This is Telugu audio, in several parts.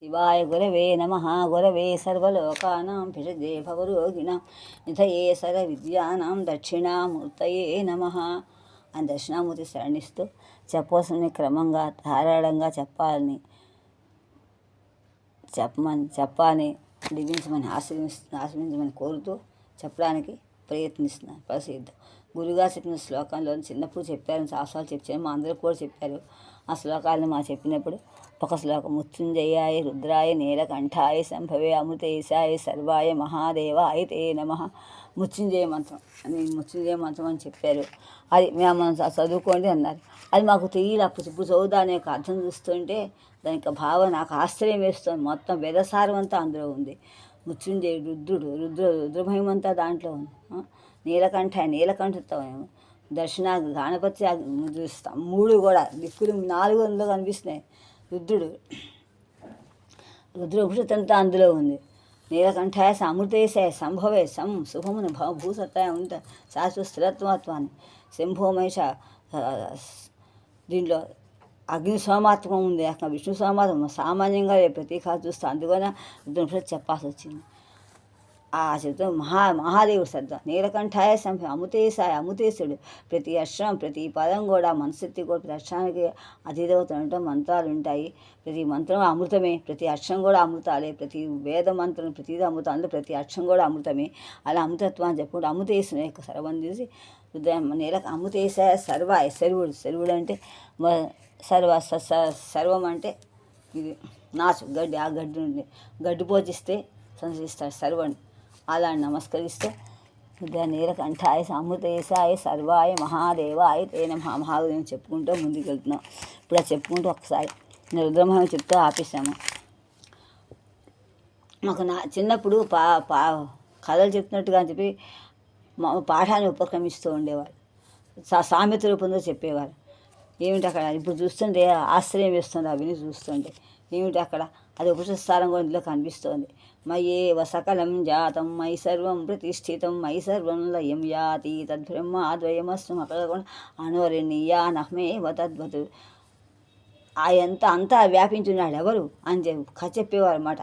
శివాయ గురవే నమ. గురవే సర్వలోకానాం భిషజే భవరోగిణాం నిధయే సర్వవిద్యానాం దక్షిణామూర్తయే నమ అని దక్షిణామూర్తి శరణిస్తూ చెప్పవలసిన క్రమంగా ధారాళంగా చెప్పాలని దీవించమని ఆశ్రయించమని కోరుతూ చెప్పడానికి ప్రయత్నిస్తున్నాను. ప్రసిద్ధం గురుగారు చెప్పిన శ్లోకంలో చిన్నప్పుడు చెప్పారు, చాలాసార్లు చెప్పారు, మా అందరూ కూడా చెప్పారు. ఆ శ్లోకాలను మా చెప్పినప్పుడు ఒక శ్లోకం మృత్యుంజయాయ రుద్రాయ నీలకంఠాయ సంభవే అమృతేశాయ సర్వాయ మహాదేవాయ తే నమః మృత్యుంజయ మంత్రం అని అని చెప్పారు. అది మేము చదువుకోండి అన్నారు. అది మాకు తెలియదు అప్పుడు. ఇప్పుడు చదువుదాని యొక్క అర్థం చూస్తుంటే దాని యొక్క భావం నాకు ఆశ్చర్యం వేస్తుంది. మొత్తం వేదసారం అంతా అందులో ఉంది. మృత్యుంజయుడు రుద్రమహిమంతా దాంట్లో ఉంది. నీలకంఠత్వం దర్శన గణపతి మూడు కూడా దిక్కులు 4 అందులో కనిపిస్తున్నాయి. రుద్రభూషితంతా అందులో ఉంది. నీలకంఠాయ అమృతేశాయ సంభవే శుభమును భూసత్తాయ ఉంట శాశ్వత స్థిరత్వాన్ని శంభోమేష దీంట్లో అగ్ని సోమాత్మకం ఉంది. అక్కడ విష్ణు సోమాత్మకం సామాన్యంగా ప్రతీకాలు చూస్తే అందుకనే రుద్రభూషిత చెప్పాల్సి వచ్చింది. ఆ శబ్దం మహాదేవుడు శబ్దం. నీలకంఠాయ సంభవం అమృతేశుడు. ప్రతి అక్షరం ప్రతి పదం కూడా మనశక్తి కూడా ప్రతి అక్షరానికి అధిదేవత మంత్రాలు ఉంటాయి. ప్రతి మంత్రం అమృతమే, ప్రతి అక్షరం కూడా అమృతాలే. ప్రతి వేద మంత్రం ప్రతిదీ అమృతం, అందులో ప్రతి అక్షరం కూడా అమృతమే. అలా అమృతత్వాన్ని చెప్పుకుంటూ అమృతేశుని యొక్క సర్వం తీసి అమృతేశాయ సర్వాయ శరువుడు అంటే సర్వం అంటే ఇది నాచు గడ్డి. ఆ గడ్డి నుండి గడ్డి పోచిస్తే సంచరిస్తాడు సర్వని. అలా నమస్కరిస్తూ నీలకంఠాయ అమృతేశాయ సర్వాయ మహాదేవాయ తే నమః మహాదేవం చెప్పుకుంటూ ముందుకు వెళ్తున్నాం. ఇప్పుడు అది చెప్పుకుంటూ ఒకసారి రుద్రమహిమ చెప్తూ ఆపేసాము. మాకు చిన్నప్పుడు కథలు చెప్తున్నట్టుగా అని చెప్పి పాఠాన్ని ఉపక్రమిస్తూ ఉండేవారు. సామెత రూపంలో చెప్పేవారు. ఏమిటి అక్కడ ఇప్పుడు చూస్తుంటే ఆశ్చర్యం వేస్తుంది. అవిని చూస్తుంటే ఏమిటి అక్కడ అది ఉపస్థానం కూడా ఇందులో కనిపిస్తోంది. మయ్యేవ సకలం జాతం మై సర్వం ప్రతిష్ఠితం మై సర్వం లయం యాతి తద్బ్రహ్మాద్వయమస్వం. అక్కడ కూడా అనోరణీయా నహ్మేవ తద్వతు. అంతా వ్యాపించున్నాడు ఎవరు అని చెప్పేవారు అన్నమాట.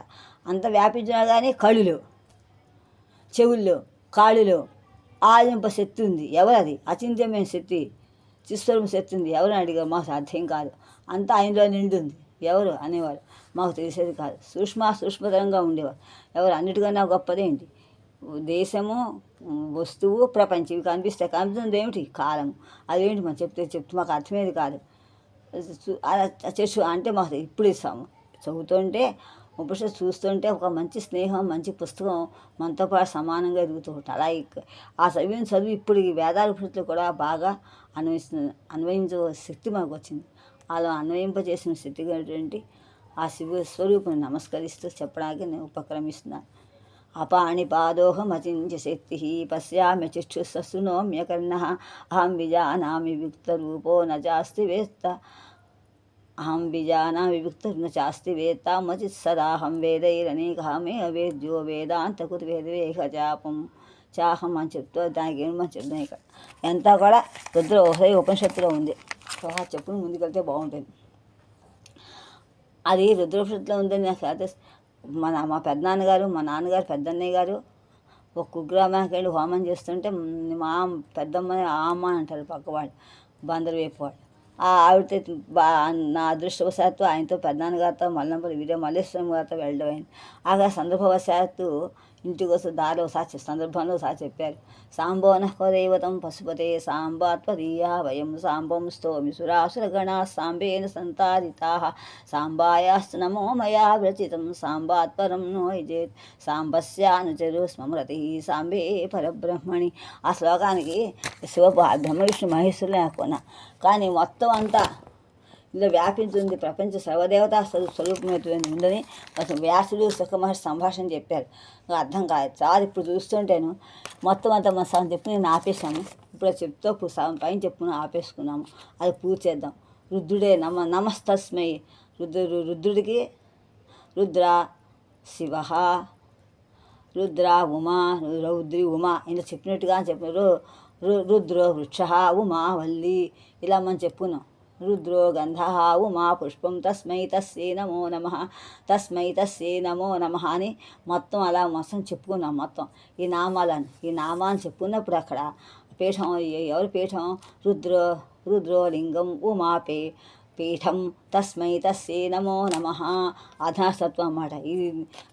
అంత వ్యాపించినా కానీ కళ్ళులో, చెవుల్లో, కాళ్ళులో ఆలింప శక్తి ఉంది. ఎవరు అది? అచింత్యమైన శక్తి, చిస్వరం శక్తి ఉంది. ఎవరు అడిగారు? మాకు సాధ్యం కాదు. అంతా ఆయనలో నిండుంది. ఎవరు అనేవారు? మాకు తెలిసేది కాదు. సూక్ష్మతరంగా ఉండేవారు. ఎవరు? అన్నిటికన్నా గొప్పదేంటి? దేశము, వస్తువు, ప్రపంచం ఇవి కనిపిస్తుంది ఏమిటి? కాలము. అదేంటి మనం చెప్తే మాకు అర్థమేది కాదు. అంటే మాకు ఇప్పుడు ఇస్తాము. చదువుతుంటే ఉపనిషత్తు చూస్తుంటే ఒక మంచి స్నేహం, మంచి పుస్తకం మనతో పాటు సమానంగా ఎదుగుతూ ఉంటాయి. అలా ఆ చదువు ఇప్పుడు ఈ వేదాల ఉపనిషత్తులు కూడా బాగా అన్వయించే శక్తి మనకు వచ్చింది. అలా అన్వయింపజేసిన స్థితిగా ఆ శివ స్వరూపుని నమస్కరిస్తూ చెప్పడానికి నేను ఉపక్రమిస్తున్నాను. అపాణిపాదోహమచించ శక్తి పశ్యామి చక్షుశృణోమ్యకర్ణ అహం విజానామి వివిక్తరూపో నాస్తి వేత్త అహం విజానామి వివిక్త చాస్తి వేత్త మచిత్ సదాహం వేదైరనేకమే అవేద్యో వేదాంతకుత్ వేదవేహజాపం చాహం అని చెప్తూ దానికి ఏమని చెప్తాం. ఇక్కడ ఎంత కూడా ఉపనిషత్తులో ఉంది. చెప్పుకుని ముందుకెళ్తే బాగుంటుంది. అది రుద్రోపనిషత్తులో ఉందని నాకు అయితే మా పెద్దనాన్నగారు, మా నాన్నగారు, పెద్దన్నయ్య గారు ఒక కుగ్రామానికి వెళ్ళి హోమం చేస్తుంటే మా పెద్దమ్మని ఆ అమ్మ అంటారు పక్కవాడు, బందరు వేపువాడు. ఆవిడతో నా అదృష్టవశాత్తు ఆయనతో పెద్దనాన్నగారితో మల్లేశ్వరం గారితో వెళ్ళడం అయింది. ఆ సందర్భవశాత్తు ఇంటికి వస్తే దారిలో సందర్భంలో ఒకసారి చెప్పారు. సాంబోన దైవతం పశుపతే సాంబాత్వదీయా వయం సాంబం స్తోమి సురాసురగణా సాంబేన సంతారితా సాంబాయాస్తు నమో మయా వ్రచితం సాంబాత్పరం నో యజేత్ సాంబస్యానుచరు స్మృతి సాంబే పరబ్రహ్మణి. ఆ శ్లోకానికి బ్రహ్మ విష్ణు మహేశ్వరులే అనుకున్నా. కానీ మొత్తం అంతా ఇందులో వ్యాపించింది. ప్రపంచ సర్వదేవతా స్వరూపమైనటువంటి ఉందని అసలు వ్యాసుడు సుఖమహర్షి సంభాషణ చెప్పారు. అర్థం కాదు. చాలా ఇప్పుడు చూస్తుంటేను మొత్తం అంతా మన సగం చెప్పి నేను ఆపేశాను. ఇప్పుడు చెప్తూ సగం పైన చెప్పుకుని ఆపేసుకున్నాము. అది పూర్తి చేద్దాం. రుద్రుడే నమస్తస్మై. రుద్రుడికి రుద్ర శివ, రుద్ర ఉమా, రౌద్రి ఉమా ఇందులో చెప్పినట్టుగా చెప్పినారు. రుద్ర వృక్ష ఉమా వల్లి ఇలా మనం చెప్పుకున్నాం. రుద్రో గంధ ఉమా పుష్పం తస్మై తస్యై నమో నమః, తస్మై తస్యై నమో నమః అని మొత్తం అలా మొత్తం చెప్పుకున్నాం. మొత్తం ఈ నామాలను చెప్పుకున్నప్పుడు అక్కడ పీఠం, ఎవరి పీఠం? రుద్రో లింగం ఉమాపే పీఠం తస్మై తస్యై నమో నమః అధనాసత్వం అన్నమాట. ఇది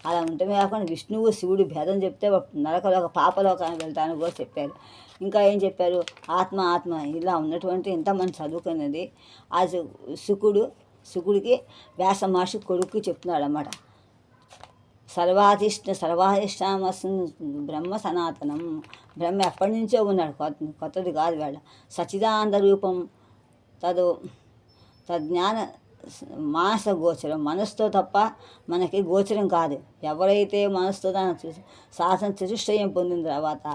అలా ఉండటమే కాకుండా విష్ణువు శివుడు భేదం చెప్తే నరకలోక పాపలోకానికి వెళ్తాను కూడా చెప్పారు. ఇంకా ఏం చెప్పారు? ఆత్మ ఇలా ఉన్నటువంటి ఇంతమంది చదువుకున్నది ఆ శుకుడికి వ్యాస మహర్షి కొడుకు చెప్తున్నాడు అన్నమాట. సర్వాధిష్టామస్ బ్రహ్మ సనాతనం, బ్రహ్మ ఎప్పటి నుంచో ఉన్నాడు, కొత్తది కాదు. వేళ సచిదానంద రూపం తజ్ఞాన మానస గోచరం, మనసుతో తప్ప మనకి గోచరం కాదు. ఎవరైతే మనసుతో దాన్ని శాసన చతుష్టయం పొందిన తర్వాత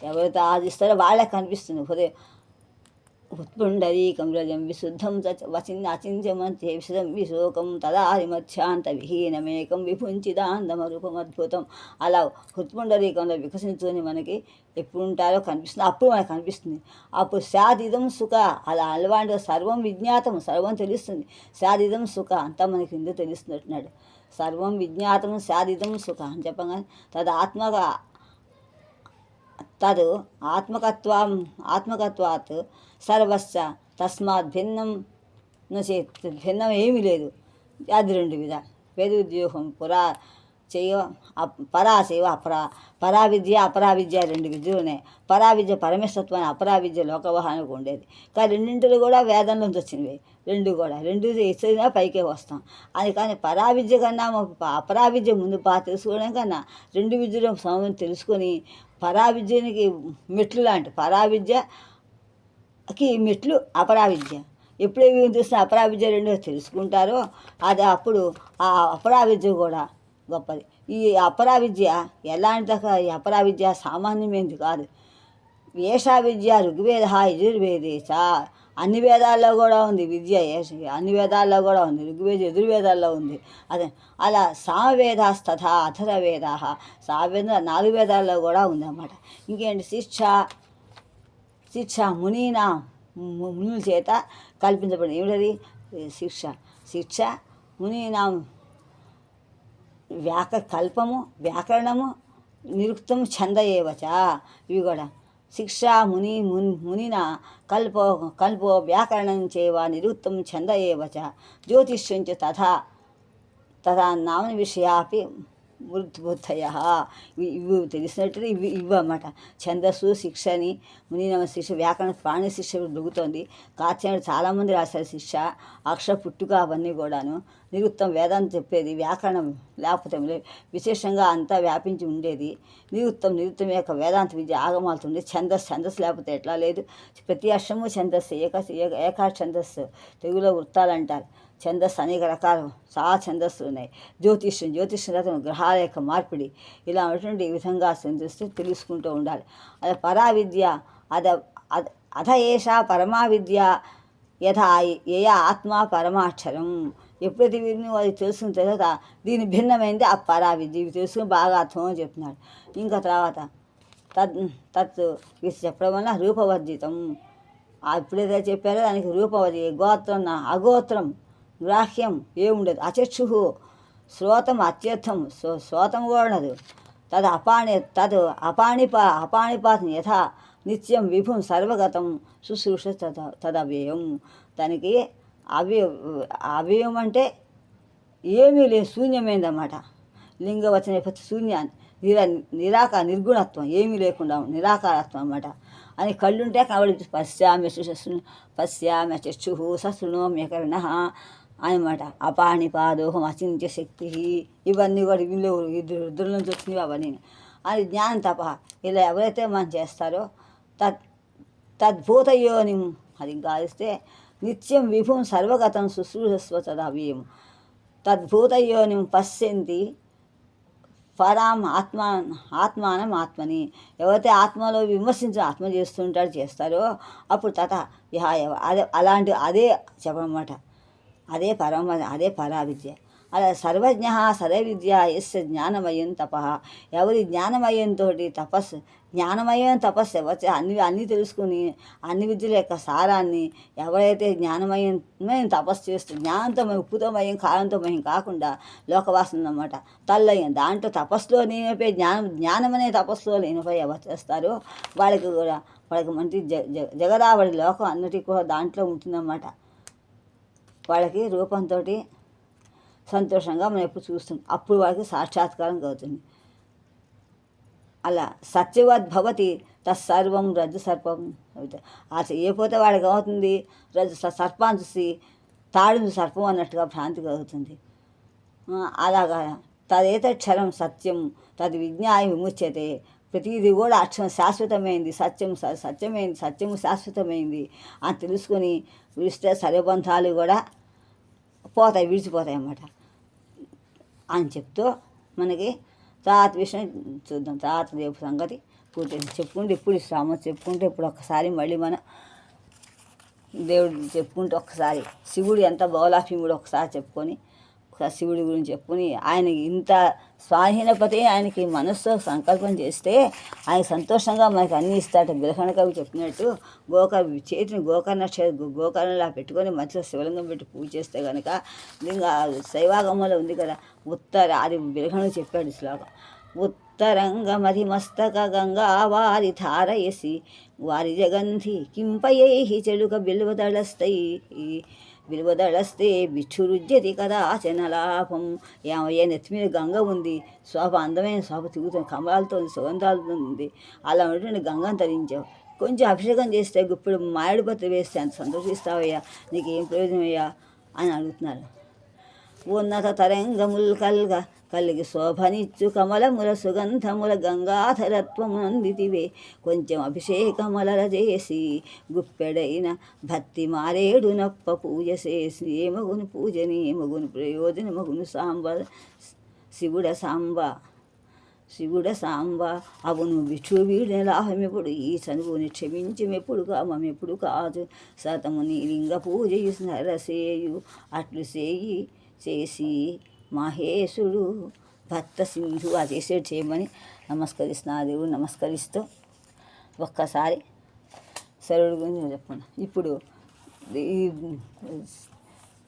ఎవరైతే ఆదిస్తారో వాళ్ళకి కనిపిస్తుంది. హృదయం ఉత్పుండరీకం రజం విశుద్ధం అచింత్యమంతే విశుద్ధం విశోకం తదాదిమధ్యాంత విహీనమేకం విభుంచిదాంతమరూపమద్భుతం. అలా హృత్పుండరీకంలో వికసించుకొని మనకి ఎప్పుడు ఉంటారో కనిపిస్తుంది. అప్పుడు మనకు కనిపిస్తుంది. అప్పుడు స్యాదిదం సుఖ, అలా అలవాటు సర్వం విజ్ఞాతం, సర్వం తెలుస్తుంది. స్యాదిదం సుఖ అంతా మనకి ఎందుకు తెలుస్తున్నట్టున్నాడు. సర్వం విజ్ఞాతం స్యాదిదం సుఖ అని చెప్పగానే ఆత్మకత్వాత్ సర్వస్య తస్మాత్ భిన్నం నచేత్, భిన్నం ఏమీ లేదు. అది రెండు విధాలు. వేదోద్యోగం పరాసేవ పరావిద్య అపరావిద్య రెండు విద్యలు ఉన్నాయి. పరావిద్య పరమేశ్వత్వాన్ని, అపరావిద్య లోకవహానికి ఉండేది. కానీ రెండింటిలో కూడా వేదంలోంచి వచ్చినవి. రెండు ఇచ్చినా పైకే వస్తాం. అది కానీ పరావిద్య కన్నా అపరావిద్య ముందు బాగా తెలుసుకోవడం కన్నా రెండు విద్యలు సమయం తెలుసుకొని పరావిద్యనికి మెట్లు లాంటి, పరావిద్యకి మెట్లు అపరావిద్య. ఎప్పుడేమి చూస్తే అపరావిద్య రెండో తెలుసుకుంటారో అది అప్పుడు ఆ అపరావిద్య కూడా గొప్పది. ఈ అపరావిద్య ఎలాంటి ఈ అపరావిద్య సామాన్యమైనది కాదు. ఏషా విద్య ఋగ్వేద యజుర్వేదేశ, అన్ని వేదాల్లో కూడా ఉంది విద్య. అన్ని వేదాల్లో కూడా ఉంది, ఋగ్వేద యజుర్వేదాల్లో ఉంది. అదే అలా సామవేదాస్తథ అథర్వవేదా, సామవేద 4 వేదాల్లో కూడా ఉందన్నమాట. ఇంకేంటి? శిక్ష మునుల చేత కల్పించబడింది. ఏమిటది? శిక్ష మునీనాం కల్పము వ్యాకరణము నిరుక్తం ఛంద ఏవచ. ఇవి కూడా శిక్షా మునినా కల్పో వ్యాకరణం చేవ నిరుక్తం ఛంద ఏవచ జ్యోతిష్యం చ తథా నామని విషయాపి బుద్ధయ. ఇవి తెలిసినట్టు ఇవి అన్నమాట. ఛందస్సు శిక్షని మునినమ శిక్ష, వ్యాకరణ ప్రాణి శిక్ష దొరుకుతుంది. కాత్యాయనుడు చాలామంది రాశారు శిక్ష, అక్షర పుట్టుక అవన్నీ కూడాను. నిరుక్తం వేదాంతం చెప్పేది, వ్యాకరణం లేకపోతే విశేషంగా అంతా వ్యాపించి ఉండేది. నిరుక్తం యొక్క వేదాంత విద్య ఆగమాలుతుంది. ఛందస్సు లేకపోతే ఎట్లా లేదు. ప్రతి అక్షరము ఛందస్సు, ఏకా ఛందస్సు తెలుగులో వృత్తాలు అంటారు. ఛందస్సు అనేక రకాలు, చాలా ఛందస్సులు ఉన్నాయి. జ్యోతిష్యం గ్రహాల యొక్క మార్పిడి, ఇలా ఉన్నటువంటి ఈ విధంగా తెలుసుకుంటూ ఉండాలి. అది పరావిద్య, అధ ఏషా పరమా విద్య యథా ఆత్మ పరమాక్షరం. ఎప్పుడైతే వీరిని అది తెలుసుకున్న తర్వాత దీని భిన్నమైంది ఆ పరావిద్య. ఇవి తెలుసుకుని బాగా అర్థమని చెప్తున్నాడు. ఇంకా తర్వాత తత్ చెప్పడం వల్ల రూపవర్జితం. ఎప్పుడైతే చెప్పారో దానికి రూపవర్జి, గోత్రం అగోత్రం గ్రాహ్యం ఏముండదు. అచక్షు శ్రోతం అత్యర్థం, శ్రోతం కూడా ఉండదు. అపాణిపాతం యథా నిత్యం విభుం సర్వగతం శుశ్రూష తదవ్యయం. దానికి అవ్యయం అంటే ఏమీ లేదు, శూన్యమైందన్నమాట. లింగవచన శూన్యాన్ని నిర్గుణత్వం, ఏమీ లేకుండా నిరాకారత్వం అన్నమాట. అని కళ్ళుంటే కనబడి పశ్యామ్య చక్షు సశృణోమ్యకర్ణ అనమాట. అపాణిపాదోహం అచింత్య శక్తి, ఇవన్నీ కూడా వీళ్ళు రుద్రుల నుంచి వచ్చినవి అవన్నీ. అది జ్ఞానం తప. ఇలా ఎవరైతే మనం చేస్తారో తద్భూతయోని, అది ఇంకా ఆదిస్తే నిత్యం విభుం సర్వగతం శుశ్రూషస్వ తదవ్యయం. తద్భూతయోని పశ్యంతి పరాం ఆత్మానం ఆత్మని. ఎవరైతే ఆత్మలో ఆత్మ చేస్తారో అప్పుడు విహాయ, అదే అలాంటి అదే చెప్పనమాట. అదే పరావిద్య. అలా సర్వజ్ఞ సర్వవిద్య యస్య జ్ఞానమయం తప, ఎవరి జ్ఞానమయంతో జ్ఞానమయం తపస్సు ఎవరు అన్నీ తెలుసుకుని అన్ని విద్యల యొక్క సారాన్ని ఎవరైతే జ్ఞానమయం తపస్సు చేస్తూ జ్ఞానంతో మయం, ఉప్పుతో మయం, కాలంతో మయం కాకుండా లోకవాసన అన్నమాట తల్లయం దాంట్లో తపస్సులో నేనపై జ్ఞానమనే తపస్సులో నేనపై ఎవరు చేస్తారో వాళ్ళకి కూడా వాళ్ళకి మంచి జగదావళి లోకం అన్నిటికీ కూడా దాంట్లో ఉంటుందన్నమాట. వాళ్ళకి రూపంతో సంతోషంగా మనం ఎప్పుడు చూస్తాం, అప్పుడు వాళ్ళకి సాక్షాత్కారం కలుగుతుంది. అలా సత్యవద్భవతి తత్సర్వం రజ్జు సర్పం. ఆ చేయకపోతే వాడికి అవుతుంది రజ్జు సర్పాన్ని చూసి తాడును సర్పం అన్నట్టుగా భ్రాంతి కలుగుతుంది. అలాగా తదేతక్షరం సత్యం తద్ విజ్ఞాయ విముచ్యతే. ప్రతిదీ కూడా అక్షరం శాశ్వతమైంది, సత్యము శాశ్వతమైంది అని తెలుసుకొని విడిస్తే సర్వబంధాలు కూడా విడిచిపోతాయి అన్నమాట అని చెప్తూ మనకి తర్వాత విషయం చూద్దాం. తర్వాత రేపు సంగతి పూర్తి చెప్పుకుంటే ఇప్పుడు శ్రామ చెప్పుకుంటే ఇప్పుడు ఒక్కసారి మళ్ళీ మనం దేవుడు చెప్పుకుంటే ఒక్కసారి శివుడు ఎంత బౌలాభీముడు ఒకసారి చెప్పుకొని శివుడి గురించి చెప్పుకొని ఆయనకి ఇంత స్వాధీనపతి ఆయనకి మనస్సు సంకల్పం చేస్తే ఆయన సంతోషంగా మనకి అన్నీ ఇస్తాడు. బిలహణ కవి చెప్పినట్టు చేతిని గోకర్ణలా పెట్టుకొని మధ్యలో శివలింగం పెట్టి పూజ చేస్తే కనుక ఇంకా శైవాగమంలో ఉంది కదా అది బిలహణుడు చెప్పాడు శ్లోకం. ఉత్తరంగమధి మస్తక గంగా వారి ధారయసి వారి జగంధి కింపయై చెలుక బిల్వదళస్తే బిచ్చురుజ్యతి కదా చనలాభం. ఏమయ్యా నెత్తి మీద గంగ ఉంది, శోభ అందమైన శోభ తిరుగుతుంది, కమలాలతో సుగంధాలతో ఉంది, అలా ఉన్నటువంటి గంగను తరించావు. కొంచెం అభిషేకం చేస్తే ఇప్పుడు మామిడి పత్రి వేస్తే అంత సంతోషిస్తావయ్యా, నీకేం ప్రయోజనమయ్యా అని అడుగుతున్నారు. ఉన్నత తరంగముల్ కలిగి శోభనిచ్చు కమలముల సుగంధముల గంగాధరత్వమునందితివే కొంచెం అభిషేకముల చేసి గుప్పెడైన భక్తి మారేడు నప్ప పూజ చేసి ఏమగును పూజనీయమగును ప్రయోజనమగును శివుడ సాంబ అవును విఠు వీడిన లాభమెప్పుడు ఈ చనువుని క్షమించమెప్పుడు కామెప్పుడు కాదు సతము నీ లింగ పూజ నరసేయు అట్లు చేసి మహేశుడు భక్త సింధు ఆ చేసేది చేయమని నమస్కరిస్తున్నా. దేవుడు నమస్కరిస్తూ ఒక్కసారి శరుడు గురించి చెప్పండి. ఇప్పుడు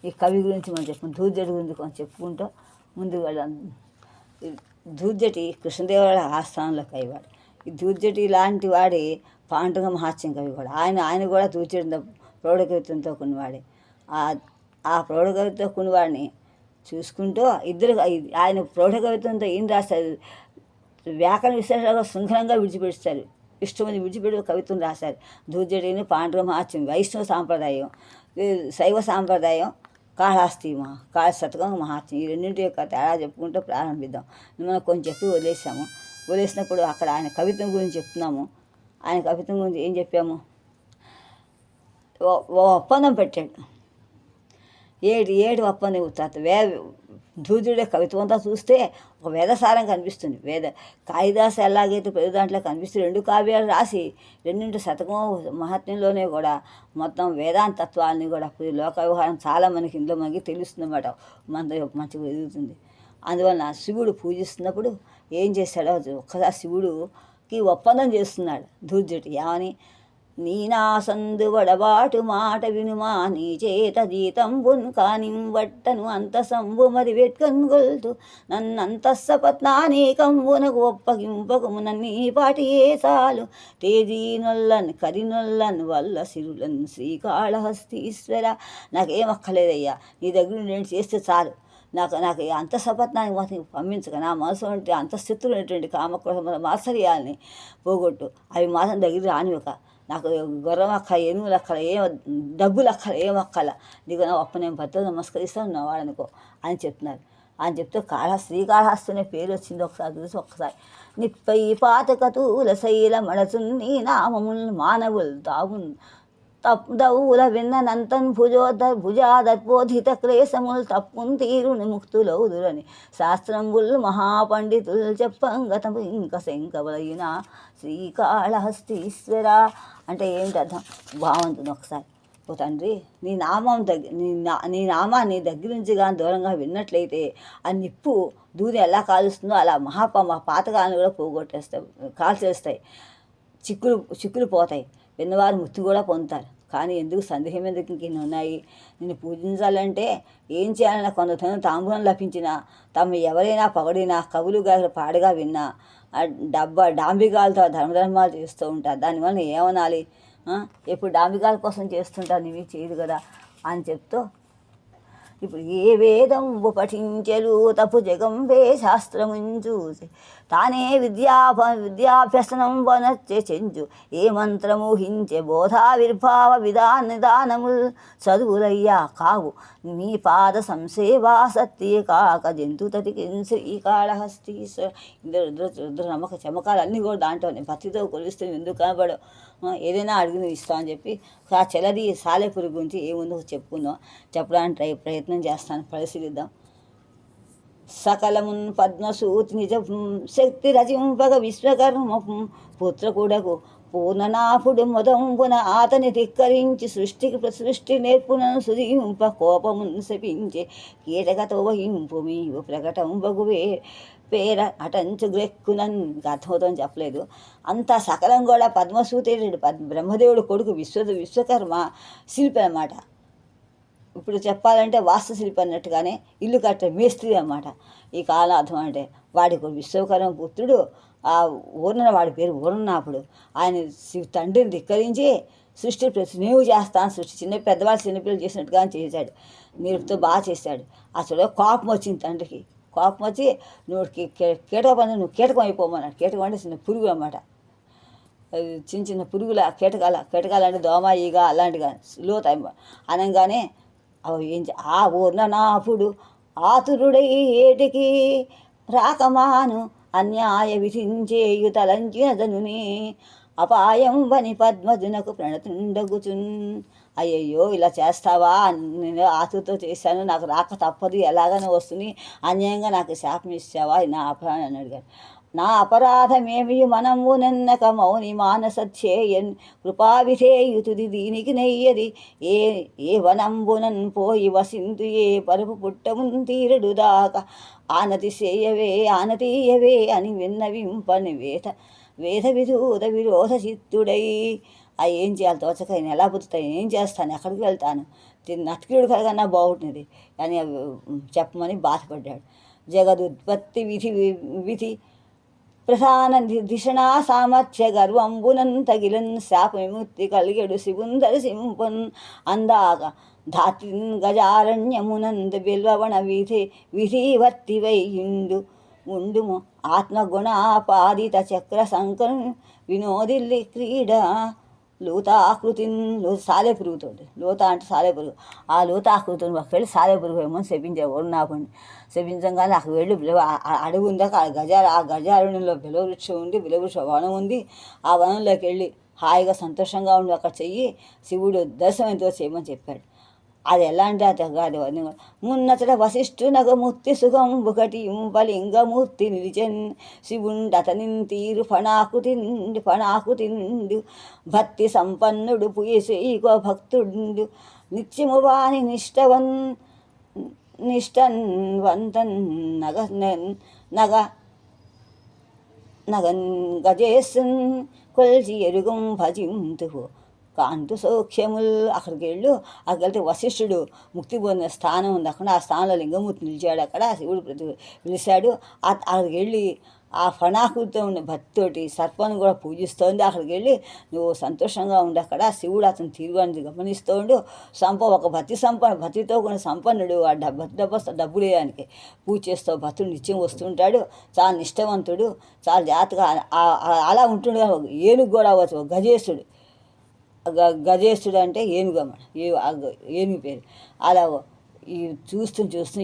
ఈ కవి గురించి మనం చెప్పుకుంటాం, ధూర్జటి గురించి కొంచెం చెప్పుకుంటూ ముందు ధూర్జటి కృష్ణదేవరాయల ఆస్థానంలో కవివాడు. ఈ ధూర్జటి లాంటి వాడే పాండురంగ మహాత్యం కవి కూడా. ఆయన కూడా ధూర్జటి ప్రౌఢకవిత్వంతో కొనివాడే. ఆ ప్రౌఢకవిత్వంతో కొనివాడిని చూసుకుంటూ ఇద్దరు ఆయన ప్రౌఢకవిత్వంతో ఏం రాశారు, వ్యాకరణ విశేషాలుగా శృంఖలంగా విడిచిపెడతారు, ఇష్టమని విడిచిపెట్టి కవిత్వం రాశారు. ధూర్జటిని పాండురంగ మహాత్యం వైష్ణవ సాంప్రదాయం, శైవ సాంప్రదాయం కాళ శతకం మహాత్యం, ఈ రెండింటి యొక్క తేడా చెప్పుకుంటూ ప్రారంభిద్దాం. మనం కొంచెం చెప్పి వదిలేసినప్పుడు అక్కడ ఆయన కవిత్వం గురించి చెప్తున్నాము. ఆయన కవిత్వం గురించి ఏం చెప్పాము, ఒప్పందం పెట్టాడు. ఏడు ఒప్పందం తర్వాత ధూర్జుడే కవిత్వంతో చూస్తే ఒక వేదసారం కనిపిస్తుంది. కాళిదాసు ఎలాగైతే ప్రతి దాంట్లో కనిపిస్తుంది, 2 కావ్యాలు రాసి రెండింటి శతకం మహాత్మ్యంలోనే కూడా మొత్తం వేదాంతత్వాన్ని కూడా లోక వ్యవహారం చాలా మనకి తెలుస్తుంది అన్నమాట. మంచిగా ఎదుగుతుంది. అందువలన శివుడు పూజిస్తున్నప్పుడు ఏం చేశాడో ఒక్కసారి శివుడికి ఒప్పందం చేస్తున్నాడు ధూర్జటి. ఏమని, నీనాసందు వడబాటు మాట వినుమా నీ చేత జీతంబున్ కానింబట్టను అంత సంబు మరి వెట్కన్గొల్తు నన్నంతస్సపత్నానేకంబునకు ఒప్పగింపకము నన్నీ పాటి ఏ చాలు తేజీనొల్లన్ కరినొల్లన్ వల్ల సిరులన్ శ్రీకాళహస్తీశ్వర. నాకేమక్కర్లేదయ్యా, నీ దగ్గర నేను చేస్తే చాలు, నాకు అంతఃసపత్నానికి మాత్రం పంపించక నా మనసు అంటే అంతఃశత్రులు అనేటువంటి కామక్రోధ మాత్సర్యాలని పోగొట్టు, అవి మాత్రం దగ్గర రానివ్వక, నాకు గుర్రం అక్కల, ఎనుములు అక్కల, డబ్బులు అక్కల, ఏమక్కల, నీకు నా ఒప్ప నేను భర్త నమస్కరిస్తాను నా వాడనుకో అని చెప్తున్నారు. అని చెప్తే శ్రీకాళహస్తి అనే పేరు వచ్చింది. ఒకసారి చూసి ఒక్కసారి నిప్పై పాతకతూల శైల మడచున్నీ నామముల్ మానవుల్ తావున్ దౌల విన్ననంతన్ భుజాదర్పోధిత క్లేశముల్ తప్పున్ తీరుని ముక్తులౌదురని శాస్త్రంబుల్ మహాపండితులు చెప్పంగతము ఇంక శంకవలయున శ్రీకాళహస్తీశ్వర. అంటే ఏమిటి అర్థం భావంతుంది ఒకసారి ఓ తండ్రి, నీ నామం నీ నామాన్ని దగ్గర నుంచి కానీ దూరంగా విన్నట్లయితే ఆ నిప్పు దూది ఎలా కాలుస్తుందో అలా మా పాతకాలను కూడా పోగొట్టేస్తాయి, కాల్చేస్తాయి. చిక్కులు పోతాయి. విన్నవారు ముక్తి కూడా పొందుతారు. కానీ ఎందుకు సందేహం ఎందుకు ఇంక ఇన్ని ఉన్నాయి? నిన్ను పూజించాలంటే ఏం చేయాలన్నా కొందరు తాంబూలం లభించినా, తమ ఎవరైనా పొగడినా, కవులు గారు పాడగా విన్నా, డాంబికాలతో ధర్మధర్మాలు చేస్తూ ఉంటారు. దానివల్ల ఏమనాలి? ఎప్పుడు డాంబికాల కోసం చేస్తుంటారు, నీవి చేయదు కదా అని చెప్తూ, ఇప్పుడు ఏ వేదంబు పఠించెలు తప్పు జగంబే శాస్త్రముంచూసి తానే విద్యాభ్యసనం వనచ్చే చెంచు ఏ మంత్రము హించే బోధావిర్భావ నిదానముల్ చదువులయ్యా కావు నీ పాద సంసేవా సత్యే కాక జంతు తతికిన్ శ్రీకాళహస్తీశ్వర రుద్ర నమ్మక చమకాలన్నీ కూడా దాంట్లోనే భక్తితో కొలిస్తే ఎందుకు కనబడవు? ఏదైనా అడిగి నువ్వు ఇస్తావు అని చెప్పి ఆ చెలది సాలెపురుగు గురించి ఏముందో చెప్పుకుందాం. చెప్పడానికి ప్రయత్నం చేస్తాను, పరిశీలిద్దాం. సకలమున్ పద్మసూతి నిజ శక్తి రచింపగ విశ్వకర్మ పుత్రకుడకు పూర్ణనాభుడు మొదంబున ఆతని ధిక్కరించి సృష్టి నేర్పునను సుధింప కోపమును శపించే కీటకతో వహింపు మీవు ప్రకటంబగువే పేర అటంచు గ్రెక్కునని అర్థమవుతుందని చెప్పలేదు. అంతా సకలం కూడా పద్మసూతి బ్రహ్మదేవుడు కొడుకు విశ్వకర్మ శిల్పి అన్నమాట. ఇప్పుడు చెప్పాలంటే వాస్తుశిల్పి అన్నట్టుగానే ఇల్లు కట్టే మేస్త్రి అన్నమాట ఈ కాలం అర్థం. అంటే వాడికి విశ్వకర్మ పుత్రుడు, ఆ వాడి పేరు ఊర్ణనాభుడు. ఆయన తండ్రిని ధిక్కరించి సృష్టి నేను చేస్తాను, పెద్దవాళ్ళు చిన్నపిల్లలు చేసినట్టుగా చేశాడు. నేర్పుతో బాగా చేశాడు. అసలు కోపం వచ్చింది తండ్రికి. కోపం వచ్చి నువ్వు కీటక పని, నువ్వు కీటకం అయిపోమన్నాడు. కీటకం అంటే చిన్న పురుగు అన్నమాట. చిన్న పురుగుల కీటకాలు అంటే దోమ, ఈగ అలాంటిగా లోత అనగానే అవి ఆ ఊర్ణనాభుడు ఆతురుడై ఏటికి రాకమాను అన్యాయ విధించేయు తలంచిన జనుని అపాయం వని పద్మజునకు ప్రణతుండగుచున్. అయ్యయ్యో ఇలా చేస్తావా, నేను ఆతుతో చేశాను, నాకు రాక తప్పదు, ఎలాగనే వస్తుంది, అన్యాయంగా నాకు శాపం ఇస్తావా, నా అపరాధం అని అడిగాడు. నా అపరాధమేమి మనము నెన్నక మౌని మానసచ్చేయన్ కృపావిధేయుతుది దీనికి నెయ్యది ఏ వనంబునన్ పోయి వసింతు ఏ పరుపు పుట్టమున్ తీరడు దాకా ఆనతీయవే అని విన్నవింపని వేద విరోధ చిత్తుడై. ఏం చేయాలి తోచక నేను ఎలా బతుకుతాను, ఏం చేస్తాను, ఎక్కడికి వెళ్తాను, నటికుడు కలగన్నా బాగుంటుంది అని చెప్పమని బాధపడ్డాడు. జగదుత్పత్తి విధి ప్రధాన దిశనా సామర్థ్య గర్వంబునన్ తగిలన్ శాప విముక్తి కలిగెడు శివుందర సింపన్ అందాక ధాత్రిన్ గజారణ్యమునంద బిల్వవణ విధివర్తివై ఉండుము ఆత్మగుణాపాదిత చక్ర సంకం వినోదిల్లి క్రీడ లోతాకృతిని సాలెపురుగుతోటి. లోత అంటే సాలెపురుగు. ఆ లోతాకృతిని ఒక వెళ్ళి సాలెపురుగు ఏమో శపించావు ఊర్ణనాభుడిని. శపించగానే అక్కడ వెళ్ళి అడవి ఉందాక ఆ గజారణ్యంలో బిలవృక్షం ఉంది, బిలవృక్ష వనం ఉంది. ఆ వనంలోకి వెళ్ళి హాయిగా సంతోషంగా ఉండి అక్కడ చెయ్యి శివుడు దర్శనం ఎంతో చేయమని చెప్పాడు. అది ఎలాంటి కాదు. మున్నచట వశిష్ఠునగ ముక్తి సుఖం ఒకటి ఇంపలింగమూర్తి నిలిచెన్ శివుండు అతనిన్ తీరు ఫణాకృతి నుండు భక్తి సంపన్నుడు పుయసేకో భక్తుడు నిత్యము వాని నిష్టన్వంతన్ నగన్ గజేసన్ కొల్చి ఎరుగం భజింతు కాంతు సౌఖ్యముల్. అక్కడికి వెళ్తే వశిష్ఠుడు ముక్తి పొందిన స్థానం ఉంది అక్కడ. ఆ స్థానంలో లింగమూర్తి నిలిచాడు. అక్కడ శివుడు పిలిచాడు. అక్కడికి వెళ్ళి ఆ ఫణాకృతితో ఉన్న భక్తితోటి సర్పాన్ని కూడా పూజిస్తోంది. అక్కడికి వెళ్ళి నువ్వు సంతోషంగా ఉండి అక్కడ శివుడు అతను తీరుగాని గమనిస్తూ ఉండు. ఒక భక్తితో కొన్ని సంపన్నుడు. ఆ డబ్బు లేదానికి పూజ చేస్తూ భక్తుడు నిత్యం వస్తుంటాడు. చాలా నిష్టవంతుడు, చాలా జాగ్రత్తగా అలా ఉంటుండగా ఏనుగు కూడా అవ్వచ్చు. గజేశుడు అంటే ఏనుగు అన్నమాట. ఏనుగు పేరు. అలా ఈ చూస్తూ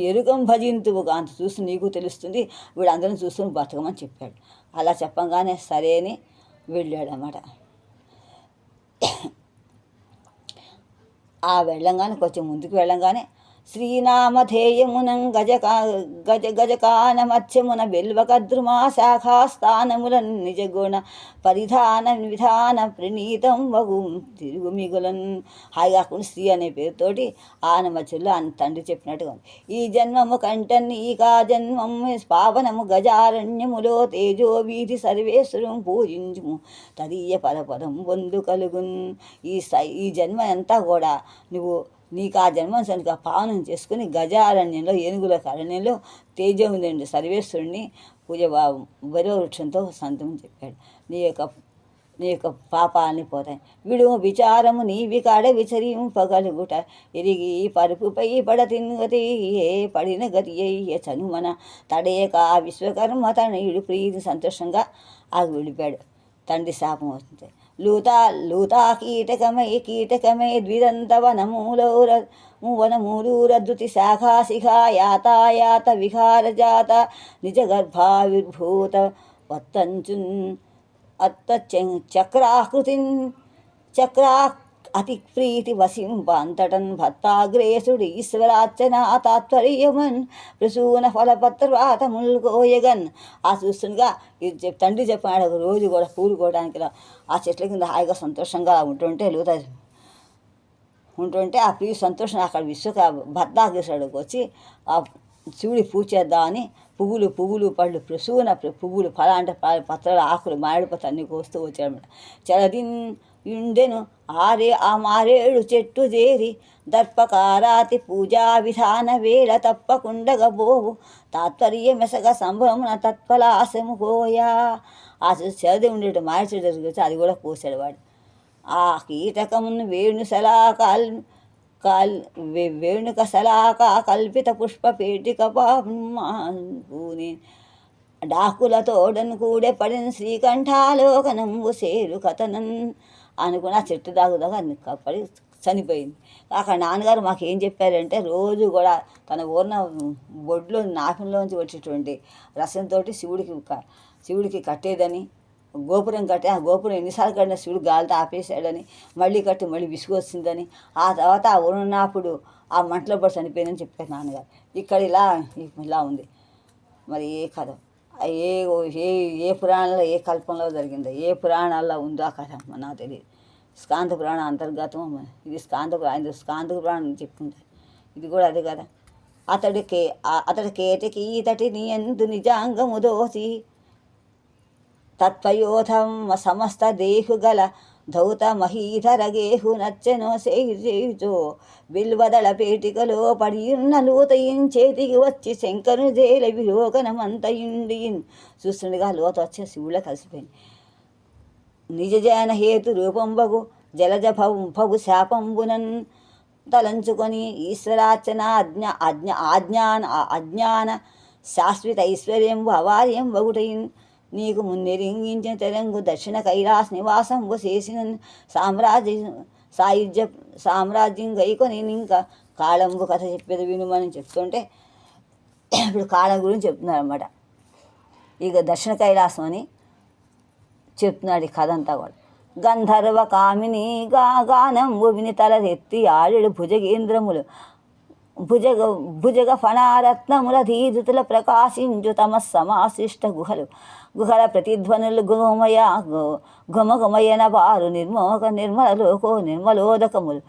ఎరుగం భజింతువు అంత చూస్తూ నీకు తెలుస్తుంది, వీళ్ళందరం చూస్తూ బతకమని చెప్పాడు. అలా చెప్పంగానే సరే అని వెళ్ళాడు అన్నమాట. వెళ్ళంగానే కొంచెం ముందుకు వెళ్ళంగానే శ్రీనామధేయమునం గజకానమత్యమున బిల్వకద్రుమా శాఖాస్థానములన్ నిజగుణ పరిధాన విధాన ప్రణీతం వగు తిరుగుమిగులన్. హాయిగా శ్రీ అనే పేరుతోటి ఆనమత్యంలో తండ్రి చెప్పినట్టుగా ఉంది. ఈ జన్మము కంటన్నీకా జన్మము పావనము గజారణ్యములో తేజో వీధి సర్వేశ్వరం పూజించుము తదీయ పదపదం పొందు కలుగున్. ఈ జన్మ అంతా కూడా నీకు ఆ జన్మను పావనం చేసుకుని గజారణ్యంలో ఏనుగుల అరణ్యంలో తేజోందండి సర్వేశ్వరుణ్ణి పూజ వృక్షంతో సంతమని చెప్పాడు. నీ యొక్క పాపాలని పోతాయి. విడుము విచారము నీవి కాడ విచరింపగలుగుట ఎరిగి పరుపుపై పడతిన్గతి ఏ పడిన గతి అయ్యే చనుమన తడేక విశ్వకర్మ తనయుడు ప్రీతి సంతోషంగా వెళ్ళిపోయాడు. తండ్రి శాపం వస్తుంది. లూతా కీటకమై ద్విదంతవనమూలూరద్రుతి శాఖాశిఖా యాతాయాత విహారజాత నిజ గర్భావిర్భూత వత్తంచున్ చక్రాకృతిన్ అతి ప్రీతి వసింపంతటన్ భత్తాగ్రేసుడు ఈశ్వరార్చన తాత్పర్యమన్ ప్రసూన ఫలపత్రవాతముల్గోయగన్. ఆ చూస్తుండగా ఇది తండ్రి చెప్పాడు. రోజు కూడా పూలు కోయడానికి ఆ చెట్ల కింద హాయిగా సంతోషంగా ఉంటుంటే ఆ ప్రియ సంతోషం అక్కడ భత్తాగ్రేసుడికి వచ్చి ఆ శివుడి పూజ చేద్దామని పువ్వులు పళ్ళు ప్రసూన పువ్వులు ఫల అంటే పత్రాలు ఆకులు మారేడు పత్ర అన్నీ కోస్తూ వచ్చాడనమాట. చలదిన్ ఇండెను ఆ మారేడు చెట్టు చేరి దర్పకారాతి పూజా విధాన వేళ తప్పకుండగబోవు తాత్పర్యమెసగ సంభవమున తత్ఫలాసము కోయా. ఆ చలది ఉండేటు మారేడు చెట్టు దగ్గరికి అది కూడా కోసాడు వాడు. ఆ కీటకమును వేణుక శలాక కల్పిత పుష్ప పేటిక పూని డాకులతోడను కూడే పడిన శ్రీకంఠాలోకనంబు సేరు కథనన్ అనుకుని ఆ చెట్టు దాగుదాగా పడి చనిపోయింది. అక్కడ నాన్నగారు మాకు ఏం చెప్పారంటే రోజు కూడా తన ఊరిన బొడ్లో నాకంలోంచి వచ్చేటువంటి రసంతో శివుడికి కట్టేదని గోపురం కట్టి ఆ గోపురం ఎన్నిసార్లు కట్టిన శివుడు గాలితో ఆపేశాడని మళ్ళీ కట్టి మళ్ళీ విసుగు వస్తుందని ఆ తర్వాత ఆ ఉన్నప్పుడు ఆ మంటలో పడి చనిపోయిందని చెప్పారు నాన్నగారు. ఇక్కడ ఇలా ఉంది. మరి ఏ కథ ఏ పురాణంలో ఏ కల్పంలో జరిగిందో ఏ పురాణాల్లో ఉందో ఆ కథ నాకు తెలియదు. స్కాంద పురాణం అంతర్గతం ఇది స్కాంద పురాణం చెప్పుకుంటారు. ఇది కూడా అదే కదా. అతడికేటికి ఈతటిని ఎందు నిజాంగము దోసి తత్వయోధం సమస్త దేహుగల ధౌత మహీధరగేహు నచ్చెనో సేయుచో బిల్వదళ పేటికలో పడియున్న లోతయించేతికి వచ్చి శంకరుని జైల విలోకనమంతయుండిన్. చూస్తుండగా లోత వచ్చే శివుళ్ళ కలిసిపోయింది. నిజజాన హేతు రూపంబగు జలజ భవు శాపంబునన్ తలంచుకొని ఈశ్వరార్చన అజ్ఞాన శాశ్వత ఐశ్వర్యంబు అవార్యం బగుటయిన్. నీకు మున్నెరింగించిన తెలంగు దక్షిణ కైలాస నివాసంబు చేసిన సామ్రాజ్యం గైకొని ఇంకా కాళంబు కథ చెప్పేది వినుమని చెప్తుంటే ఇప్పుడు కాళం గురించి చెప్తున్నారు అన్నమాట. ఇక దక్షిణ కైలాసం అని చెప్తున్నాడు ఈ కథ అంతా కూడా. గంధర్వ కామిని గానంబు విని తలరెత్తి ఆడెడు భుజగేంద్రములు భుజగ ఫణారత్నముల ధీధుతుల ప్రకాశించు తమ సమాశిష్ట గుహల ప్రతిధ్వనులు గుమయన వారు నిర్మలోదకములు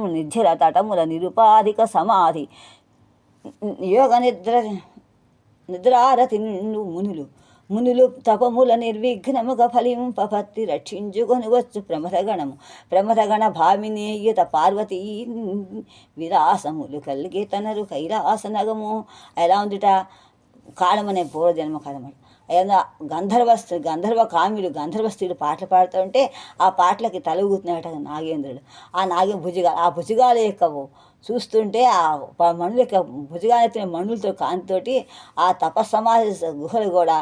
నిర్జర తటముల నిరుపాధిక సమాధి యోగ నిద్రారతి మునులు తపముల నిర్విఘ్నముగ ఫలింపపత్తి రక్షించుకొని వచ్చు ప్రమథగణ భామినీయుత పార్వతీ విలాసములు కలిగే తనరు కైలాసనగము. ఎలా ఉందిట కాళమనే పూర్వజన్మ కథమాట. ఏదైనా గంధర్వ కామ్యులు గంధర్వ స్త్రీలు పాటలు పాడుతుంటే ఆ పాటలకి తల ఊగుతున్నాయట నాగేంద్రుడు. ఆ భుజగాల యొక్క చూస్తుంటే ఆ మణుల యొక్క భుజగాలెత్తిన మణులతో కాంతితోటి ఆ తపస్సమాధి గుహలు కూడా